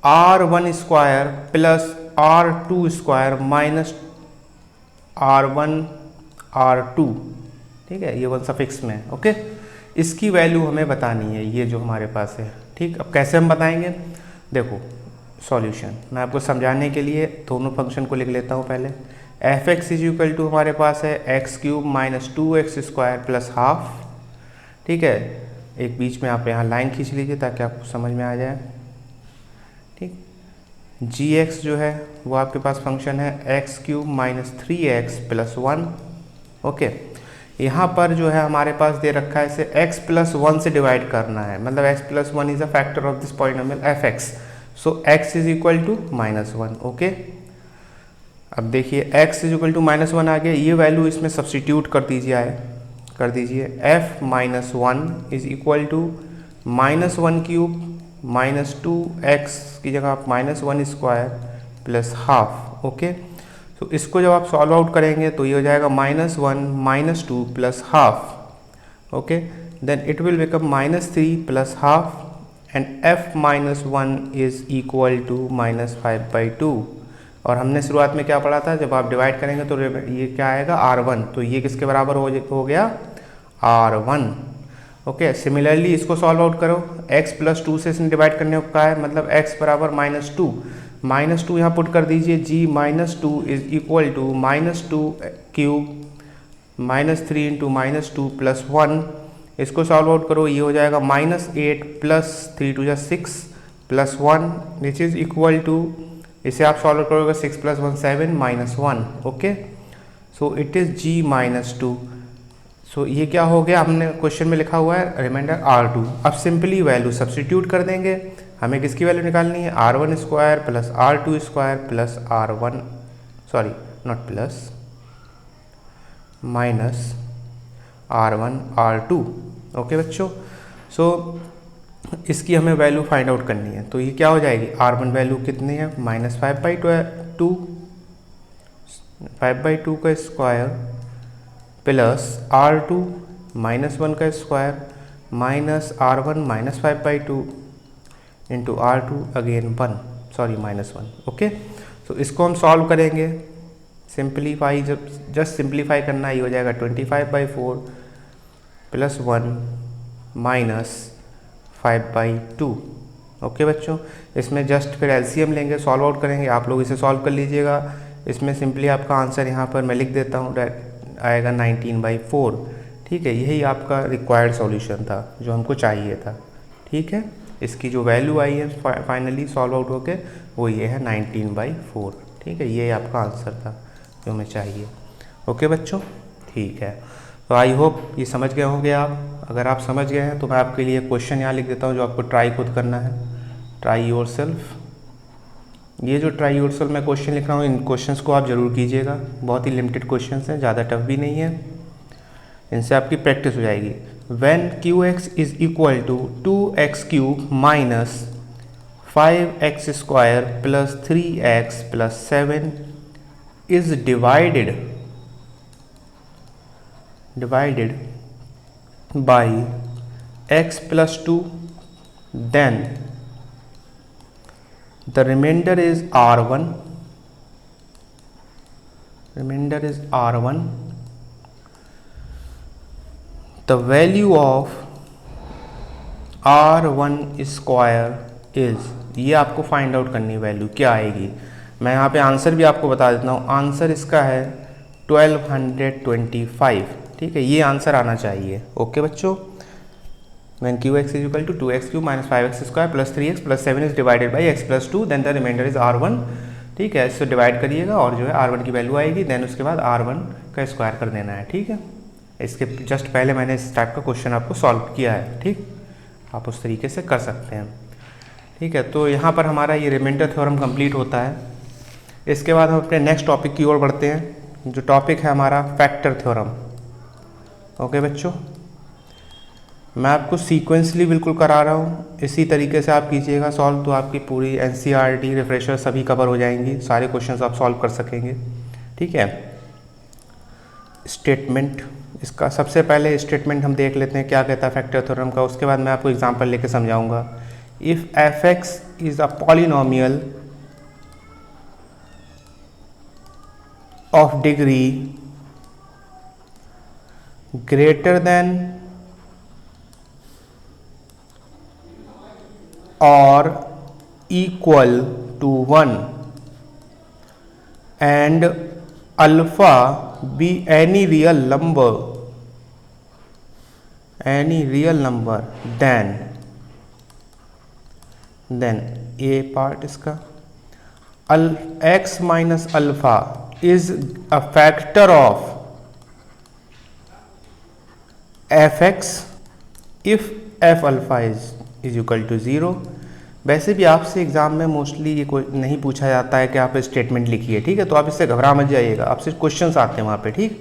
R1 square plus R2 square minus R1 R2। ठीक है, ये वन सफिक्स में है। ओके, इसकी वैल्यू हमें बतानी है, ये जो हमारे पास है। ठीक, अब कैसे हम बताएंगे, देखो सॉल्यूशन मैं आपको समझाने के लिए दोनों फंक्शन को लिख लेता हूँ पहले। F x is equal to हमारे पास है x cube minus 2x square plus half. ठीक है, एक बीच में आप यहाँ लाइन खींच लीजिए ताकि आपको समझ में आ जाए। ठीक, जी एक्स जो है वो आपके पास फंक्शन है x cube minus 3x plus 1। Okay, यहाँ पर जो है हमारे पास दे रखा है इसे x प्लस 1 से डिवाइड करना है, मतलब x plus 1 is a factor of this polynomial f x, so x is equal to minus 1। Okay, अब देखिए x is equal to minus 1 आ गया, ये वैल्यू इसमें सब्सटीट्यूट कर दीजिए f minus 1 is equal to minus 1 cube minus 2x की जगह आप minus 1 square plus half. Okay, तो इसको जब आप सॉल्व आउट करेंगे तो ये हो जाएगा minus 1 minus 2 plus half. Okay, then it will become minus 3 plus half and f minus 1 is equal to minus 5/2। और हमने शुरुआत में क्या पढ़ा था, जब आप डिवाइड करेंगे तो ये क्या आएगा R1, तो ये किसके बराबर हो गया R1। ओके, सिमिलरली इसको सॉल्व आउट करो, x प्लस 2 से इसने डिवाइड करने को कहा है, मतलब x बराबर माइनस 2 यहाँ पुट कर दीजिए, g minus 2 is equal to minus 2 cube minus 3 into minus 2 plus 1। इसको सॉल्व आउट करो, ये हो जाएगा minus 8 plus 3 to 6 plus 1 which is equal to, इसे आप सॉल्व करोगे 6 plus 1 7 minus 1। Okay, so it is g minus 2। So ये क्या हो गया, हमने क्वेश्चन में लिखा हुआ है रिमाइंडर R2। अब सिंपली वैल्यू सब्सटीट्यूट कर देंगे, हमें किसकी वैल्यू निकालनी है, R1 square plus R2 square plus R1, sorry not plus, minus R1 R2। Okay बच्चों, सो इसकी हमें वैल्यू फाइंड आउट करनी है, तो ये क्या हो जाएगी, R1 वैल्यू कितनी है, माइनस 5/2 का स्क्वायर प्लस R2 माइनस 1 का square minus R1 minus 5/2 into R2 again 1, sorry minus 1। Okay, तो इसको हम सॉल्व करेंगे, सिंप्लीफाई, जब जस्ट सिंप्लीफाई करना ये हो जाएगा 25/4 प्लस 1 माइनस 5/2। ओके बच्चों, इसमें जस्ट फिर एलसीएम लेंगे, सॉल्व आउट करेंगे, आप लोग इसे सॉल्व कर लीजिएगा। इसमें सिंपली आपका आंसर यहाँ पर मैं लिख देता हूँ, आएगा 19/4। ठीक है, यही आपका रिक्वायर्ड सॉल्यूशन था जो हमको चाहिए था। ठीक है, इसकी जो वैल्यू आई है फाइनली सॉल्व आउट होके वो ये है 19/4। ठीक है, ये आपका आंसर था जो हमें चाहिए। ओके बच्चों, ठीक है, तो आई होप ये समझ गए होंगे आप। अगर आप समझ गए हैं तो मैं आपके लिए क्वेश्चन यहाँ लिख देता हूँ जो आपको ट्राई खुद करना है, ट्राई योरसेल्फ। ये जो ट्राई योरसेल्फ मैं क्वेश्चन लिख रहा हूँ, इन क्वेश्चंस को आप ज़रूर कीजिएगा, बहुत ही लिमिटेड क्वेश्चंस हैं, ज़्यादा टफ भी नहीं है, इनसे आपकी प्रैक्टिस हो जाएगी। When qx is equal to 2x cube minus 5x square plus 3x plus 7 is divided by x plus 2, then the remainder is R1. The value of R1 square is, ये आपको find out करनी value क्या आएगी। मैं यहाँ पे answer भी आपको बता देता हूँ, आंसर इसका है 1225। ठीक है, ये आंसर आना चाहिए। ओके बच्चों, when qx is equal to 2x cube minus 5x square plus 3x plus 7 is divided by x plus 2, then the remainder is R1। ठीक है, इससे डिवाइड करिएगा और जो है R1 की वैल्यू आएगी, देन उसके बाद R1 का स्क्वायर कर देना है। ठीक है, इसके जस्ट पहले मैंने इस टाइप का क्वेश्चन आपको सॉल्व किया है। ठीक, आप उस तरीके से कर सकते हैं। ठीक है, तो यहाँ पर हमारा ये रिमाइंडर थ्योरम कंप्लीट होता है। इसके बाद हम अपने नेक्स्ट टॉपिक की ओर बढ़ते हैं, जो टॉपिक है हमारा फैक्टर थ्योरम। ओके बच्चों, मैं आपको सीक्वेंसली बिल्कुल करा रहा हूँ, इसी तरीके से आप कीजिएगा सॉल्व, तो आपकी पूरी एनसीईआरटी रिफ्रेशर सभी कवर हो जाएंगी, सारे क्वेश्चंस आप सॉल्व कर सकेंगे। ठीक है, स्टेटमेंट, इसका सबसे पहले स्टेटमेंट हम देख लेते हैं क्या कहता है फैक्टर थ्योरम का, उसके बाद मैं आपको एग्जांपल लेके समझाऊंगा। If F x is a polynomial of degree greater than or equal to 1 and alpha be any real number then a part इसका x minus alpha is a factor of fx if f alpha is equal to 0। वैसे भी आपसे exam में mostly ये कोई नहीं पूछा जाता है कि आप स्टेटमेंट लिखिए, ठीक है, तो आप इससे घबरा मत जाइएगा, आपसे क्वेश्चंस आते हैं वहाँ पे। ठीक,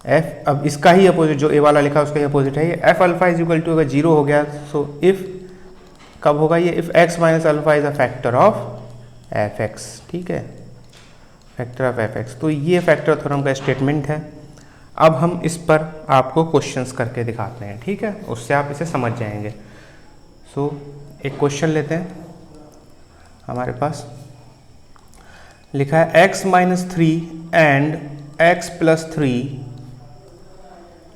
एफ, अब इसका ही अपोजिट जो ए वाला लिखा है उसका ही अपोजिट है ये, f alpha is equal to अगर 0 हो गया सो इफ कब होगा ये, if x minus alpha is a factor of f x. ठीक है, फैक्टर ऑफ एफ एक्स, तो ये फैक्टर थ्योरम का स्टेटमेंट है। अब हम इस पर आपको क्वेश्चंस करके दिखाते हैं, ठीक है, उससे आप इसे समझ जाएंगे। सो एक क्वेश्चन लेते हैं, हमारे पास लिखा है x minus 3 and x plus 3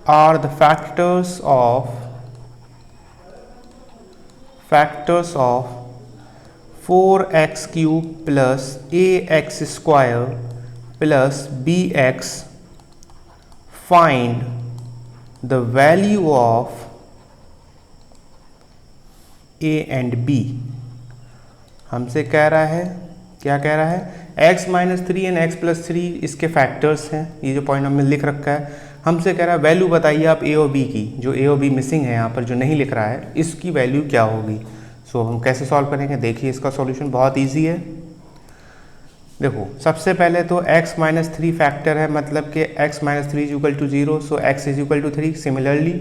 are the factors of 4x cube plus ax square plus bx, find the value of a and b। हमसे कह रहा है, क्या कह रहा है, x minus 3 and x plus 3 इसके फैक्टर्स हैं, ये जो पॉइंट हमने लिख रखा है। हमसे कह रहा है वैल्यू बताइए आप a और b की, जो a और b मिसिंग है यहाँ पर, जो नहीं लिख रहा है, इसकी वैल्यू क्या होगी। सो हम कैसे सॉल्व करेंगे, देखिए इसका सॉल्यूशन बहुत ईजी है। देखो सबसे पहले तो x माइनस 3 फैक्टर है, मतलब कि x minus 3 is equal to 0, so x is equal to 3। Similarly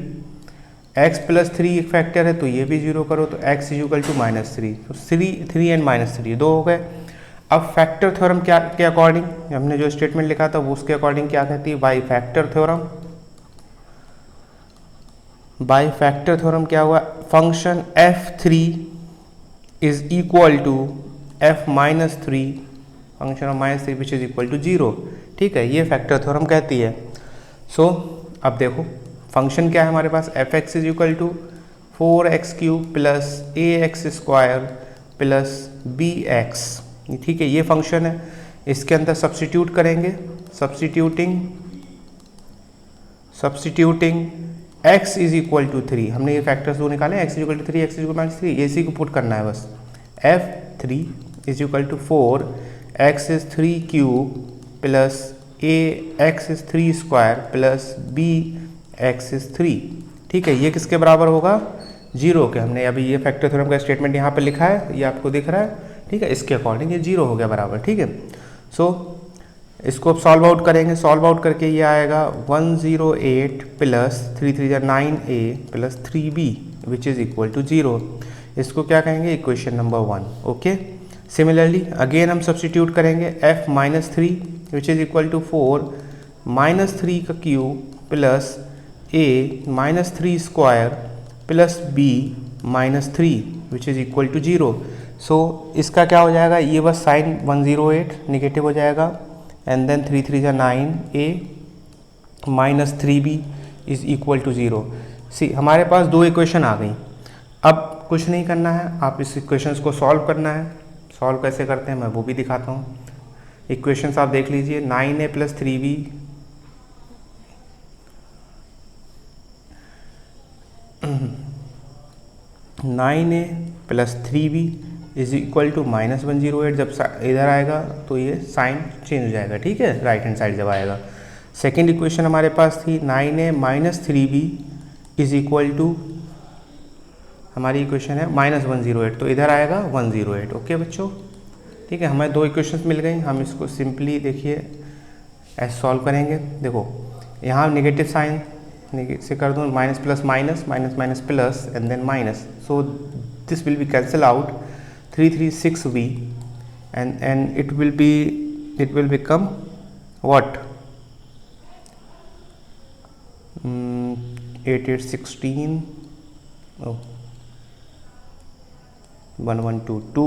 x plus 3 एक फैक्टर है तो ये भी 0 करो तो x is equal to minus 3, तो 3 एंड माइनस 3 दो हो गए। अब फैक्टर थ्योरम क्या के अकॉर्डिंग, हमने जो स्टेटमेंट लिखा था वो उसके अकॉर्डिंग क्या कहती है, by factor theorem. By factor theorem क्या हुआ, function f3 is equal to f minus 3 function of minus 3 which is equal to 0। ठीक है, ये फैक्टर थ्योरम कहती है। सो अब देखो फंक्शन क्या है हमारे पास, F x is equal to 4x cube plus ax square plus bx। ठीक है, ये फंक्शन है, इसके अंदर सब्स्टिट्यूट करेंगे, substituting x is equal to 3, हमने ये फैक्टर्स दो निकाले, x is equal to 3, x is equal minus 3, इसी को पुट करना है बस। f3 is equal to 4, x is 3 cube plus ax is 3 square plus bx is 3। ठीक है, ये किसके बराबर होगा, 0 के। हमने अभी ये फैक्टर थ्योरम का स्टेटमेंट यहाँ पर लिखा है, ये आपको दिख रहा है। ठीक है, इसके अकॉर्डिंग ये 0 हो गया बराबर। ठीक है, सो इसको अब सॉल्व आउट करेंगे, सॉल्व आउट करके ये आएगा 108 plus 3 3 9a plus 3b which is equal to 0। इसको क्या कहेंगे, equation number 1। Okay, similarly again हम सब्स्टिट्यूट करेंगे, f minus 3 which is equal to 4 minus 3 का cube plus a minus 3 square plus b minus 3 which is equal to 0। So इसका क्या हो जाएगा, ये बस साइन 108 निगेटिव हो जाएगा, and then 3 3 9a minus 3b is equal to 0। See हमारे पास दो इक्वेशन आ गई। अब कुछ नहीं करना है, आप इस इक्वेशंस को सॉल्व करना है। सॉल्व कैसे करते हैं मैं वो भी दिखाता हूँ। इक्वेशंस आप देख लीजिए, 9a plus 3b 9a plus 3b is equal to minus 108। जब इधर आएगा तो ये साइन चेंज हो जाएगा। ठीक है, राइट हैंड साइड जब आएगा। सेकेंड इक्वेशन हमारे पास थी 9a minus 3b is equal to, हमारी इक्वेशन है माइनस 108, तो इधर आएगा 108। ओके बच्चों, ठीक है, हमें दो इक्वेशंस मिल गई। हम इसको सिंपली देखिए ऐसे सॉल्व करेंगे। देखो यहाँ नेगेटिव साइन से कर दूँ minus plus minus minus minus plus and then minus, so this will be cancel out 336v and it will become what 8 8 16 oh 1122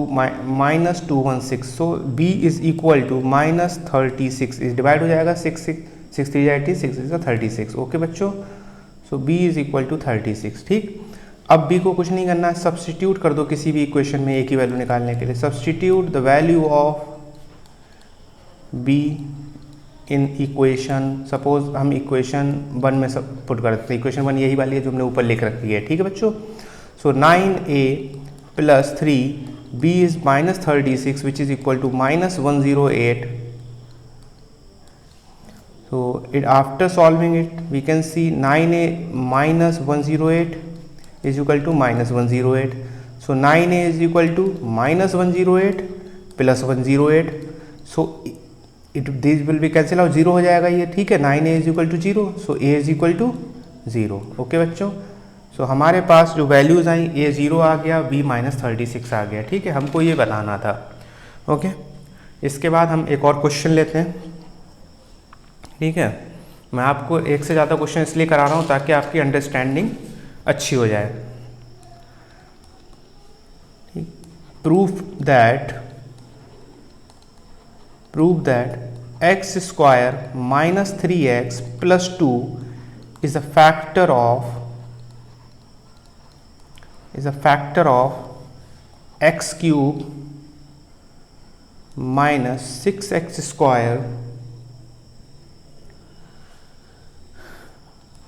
minus 216, so b is equal to minus 36 इस divide हो जाएगा 6 3 80 6 is 36। Okay बच्चों, सो b is equal to 36। ठीक, अब b को कुछ नहीं करना है, सब्सटीट्यूट कर दो किसी भी इक्वेशन में a की वैल्यू निकालने के लिए। Substitute the value of b in equation, suppose हम इक्वेशन 1 में सब पुट करते हैं। इक्वेशन 1 यही वाली है जो हमने ऊपर लिख रखी है। ठीक है बच्चों, so 9a plus 3 b is minus 36 which is equal to minus 108। So after solving it we can see 9a minus 108 is equal to minus 108. So 9a is equal to minus 108 plus 108. So these will be cancel out, 0 हो जाएगा ये। ठीक है, 9a is equal to 0, so a is equal to 0। Okay बच्चों, सो हमारे पास जो values I a 0 आ गया, b minus 36 आ गया। ठीक है, हमको ये बनाना था। ओके, इसके बाद हम एक और क्वेश्चन लेते हैं। ठीक है, मैं आपको एक से ज़्यादा क्वेश्चन इसलिए करा रहा हूँ ताकि आपकी अंडरस्टैंडिंग अच्छी हो जाए। ठीक, proof that x square minus 3x plus 2 is a factor of x cube minus 6x square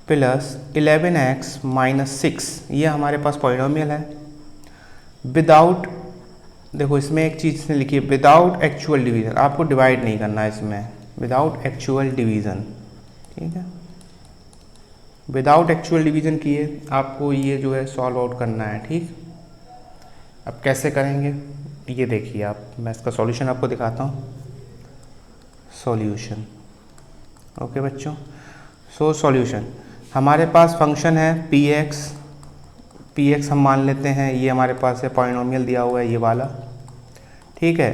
plus 11x minus 6। ये हमारे पास पॉलिनोमियल है विदाउट, देखो इसमें एक चीज़ इसने लिखी है विदाउट एक्चुअल डिवीज़न, आपको डिवाइड नहीं करना है इसमें, विदाउट एक्चुअल डिवीज़न। ठीक है, विदाउट एक्चुअल डिवीज़न किए आपको ये जो है सॉल्व आउट करना है। ठीक, अब कैसे करेंगे ये देखिए आप, मैं इसका सॉल्यूशन आपको दिखाता हूँ। सॉल्यूशन, ओके बच्चों, सो सॉल्यूशन हमारे पास फंक्शन है px हम मान लेते हैं, ये हमारे पास है पॉलिनोमियल दिया हुआ है ये वाला। ठीक है,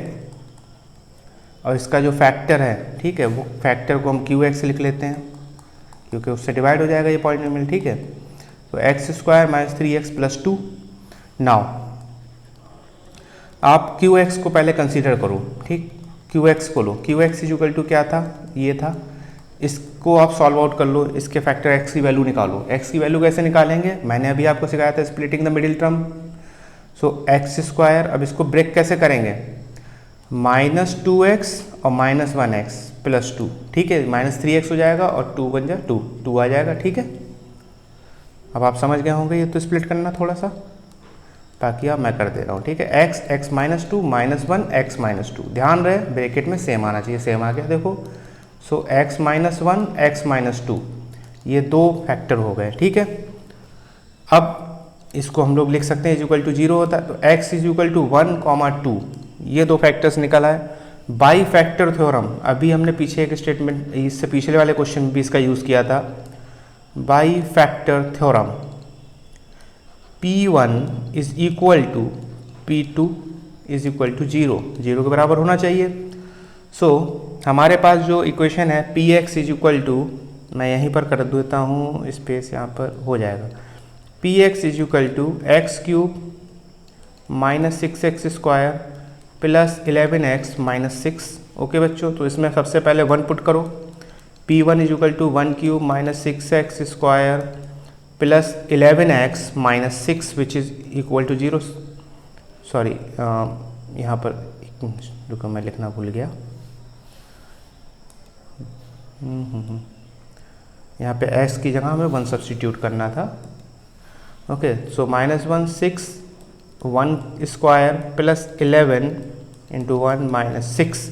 और इसका जो फैक्टर है, ठीक है, वो फैक्टर को हम qx लिख लेते हैं क्योंकि उससे डिवाइड हो जाएगा ये पॉलिनोमियल। ठीक है, तो x square minus 3x plus 2। Now आप qx को पहले कंसीडर करो। ठीक, qx को लो, qx इज इक्वल टू क्या था, ये था। इसको आप सॉल्व आउट कर लो, इसके फैक्टर x की वैल्यू निकालो। x की वैल्यू कैसे निकालेंगे, मैंने अभी आपको सिखाया था, splitting the middle term. So x square, अब इसको ब्रेक कैसे करेंगे, माइनस 2x और माइनस 1x प्लस 2। ठीक है, माइनस 3x हो जाएगा और 2 बन जाए 2 आ जाएगा। ठीक है, अब आप समझ गए होंगे ये तो स्प्लिट करना थोड़ा सा, बाकी अब मैं कर दे रहा हूँ। ठीक है, x minus 2 minus 1 x minus 2, ध्यान रहे ब्रैकेट में सेम आना चाहिए, सेम आ गया देखो। सो x माइनस 1 x माइनस 2, ये दो फैक्टर हो गए। ठीक है, अब इसको हम लोग लिख सकते हैं इज इक्वल टू 0 होता है, तो x इज इक्वल टू 1, 2, ये दो फैक्टर्स निकल आए। बाई फैक्टर थ्योरम, अभी हमने पीछे एक स्टेटमेंट, इससे पिछले वाले क्वेश्चन में भी इसका यूज़ किया था। By factor theorem, P1 is equal to P2 is equal to 0 के बराबर होना चाहिए। सो हमारे पास जो इक्वेशन है Px इज इक्वल टू, मैं यहीं पर कर देता हूँ, स्पेस यहाँ पर हो जाएगा। Px is equal to x cube minus 6x square plus 11x minus 6। Okay बच्चों, तो इसमें सबसे पहले 1 पुट करो। P1 is equal to 1 cube minus 6x square plus 11x minus 6 which is equal to 0। Sorry, यहाँ पर रुको, मैं लिखना भूल गया। यहाँ पे x की जगह हमें 1 सब्सटीट्यूट करना था। Okay, so minus 1 6 1 square plus 11 into 1 minus 6।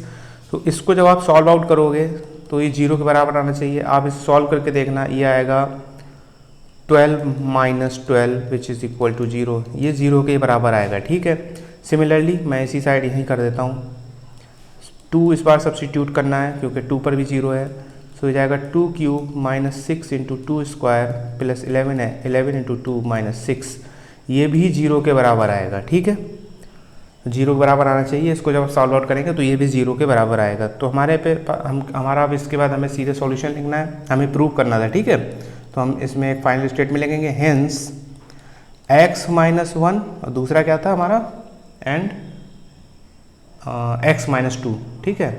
तो इसको जब आप सॉल्व आउट करोगे तो ये 0 के बराबर आना चाहिए। आप इसे सॉल्व करके देखना, ये आएगा 12 minus 12 which is equal to 0, ये 0 के बराबर आएगा। ठीक है, सिमिलरली मैं इसी साइड यहीं कर देता हूँ। 2 इस बार सब्सटीट्यूट करना है क्योंकि 2 पर भी 0 है। सो हो जाएगा 2 cube minus 6 into 2 square plus 11 है, 11 इंटू 2 माइनस 6, ये भी 0 के बराबर आएगा। ठीक है, 0 के बराबर आना चाहिए। इसको जब आप सॉल्व आउट करेंगे तो ये भी 0 के बराबर आएगा। तो हमारा अब इसके बाद हमें सीधे सॉल्यूशन लिखना है, हमें प्रूव करना था। ठीक है, तो हम इसमें एक फाइनल स्टेटमेंट लिखेंगे, हेंस x माइनस 1 और दूसरा क्या था हमारा, एंड x माइनस 2। ठीक है,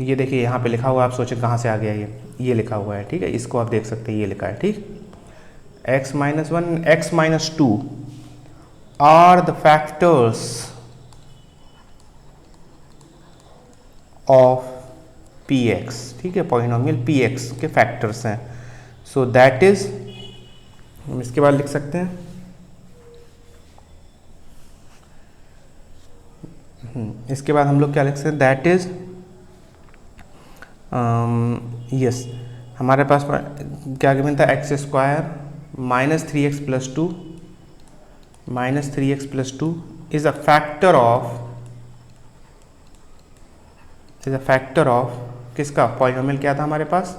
ये देखिए यहाँ पे लिखा हुआ, आप सोचें कहाँ से आ गया ये लिखा हुआ है। ठीक है, इसको आप देख सकते हैं, ये लिखा है। ठीक, x minus 1 x minus 2 are the factors of px। ठीक है, पॉलिनोमियल px के फैक्टर्स हैं। सो दैट इज, हम इसके बाद लिख सकते हैं, इसके बाद हम लोग क्या लिख सकते हैं, दैट इज यस, हमारे पास क्या गिवन था, x square minus 3x plus 2 minus 3x plus 2 is a factor of किसका, पॉलिनोमियल क्या था हमारे पास,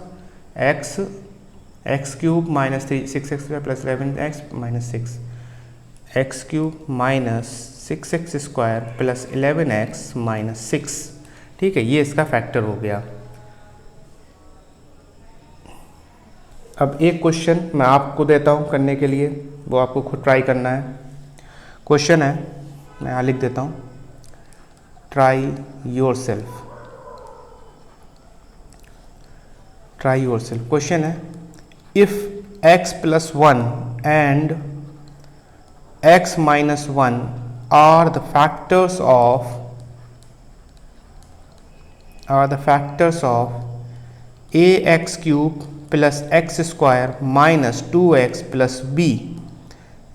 x cube minus 6x plus 11x minus 6, x cube minus 6x square plus 11x minus 6। ठीक है, ये इसका फैक्टर हो गया। अब एक क्वेश्चन मैं आपको देता हूँ करने के लिए, वो आपको खुद ट्राई करना है। क्वेश्चन है, मैं यहाँ लिख देता हूँ, ट्राई योर सेल्फ। क्वेश्चन है, if x plus 1 and x minus 1 are the factors of ax cube plus x square minus 2x plus b,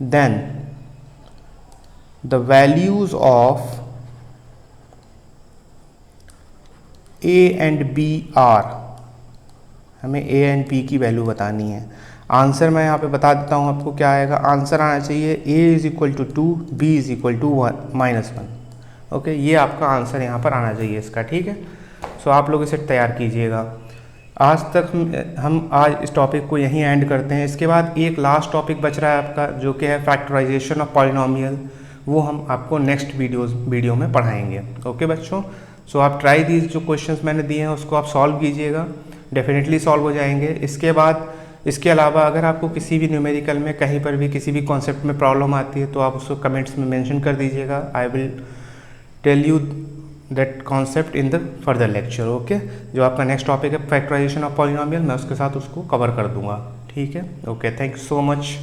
then the values of a and b are, हमें a and b की value बतानी है। Answer मैं यहाँ पे बता देता हूँ आपको क्या आएगा। आंसर आना चाहिए a is equal to 2, b is equal to minus 1। Okay, ये आपका आंसर यहाँ पर आना चाहिए इसका। ठीक है, सो आप लोग इसे तैयार कीजिएगा। आज तक हम आज इस टॉपिक को यहीं एंड करते हैं। इसके बाद एक लास्ट टॉपिक बच रहा है आपका, जो कि है फैक्टराइजेशन ऑफ पॉलिनोमियल। वो हम आपको नेक्स्ट वीडियो में पढ़ाएंगे। ओके बच्चों, सो आप ट्राई दीज जो क्वेश्चंस मैंने दिए हैं उसको आप सॉल्व कीजिएगा, डेफिनेटली सॉल्व हो जाएंगे। इसके बाद इसके अलावा अगर आपको किसी भी न्यूमेरिकल में कहीं पर भी किसी भी कॉन्सेप्ट में प्रॉब्लम आती है तो आप उसको कमेंट्स में मेंशन कर दीजिएगा। I will tell you that concept in the further lecture. Okay, जो आपका नेक्स्ट टॉपिक है फैक्टराइजेशन ऑफ पॉलिनोमियल, मैं उसके साथ उसको कवर कर दूंगा। ठीक है, okay, thank you so much.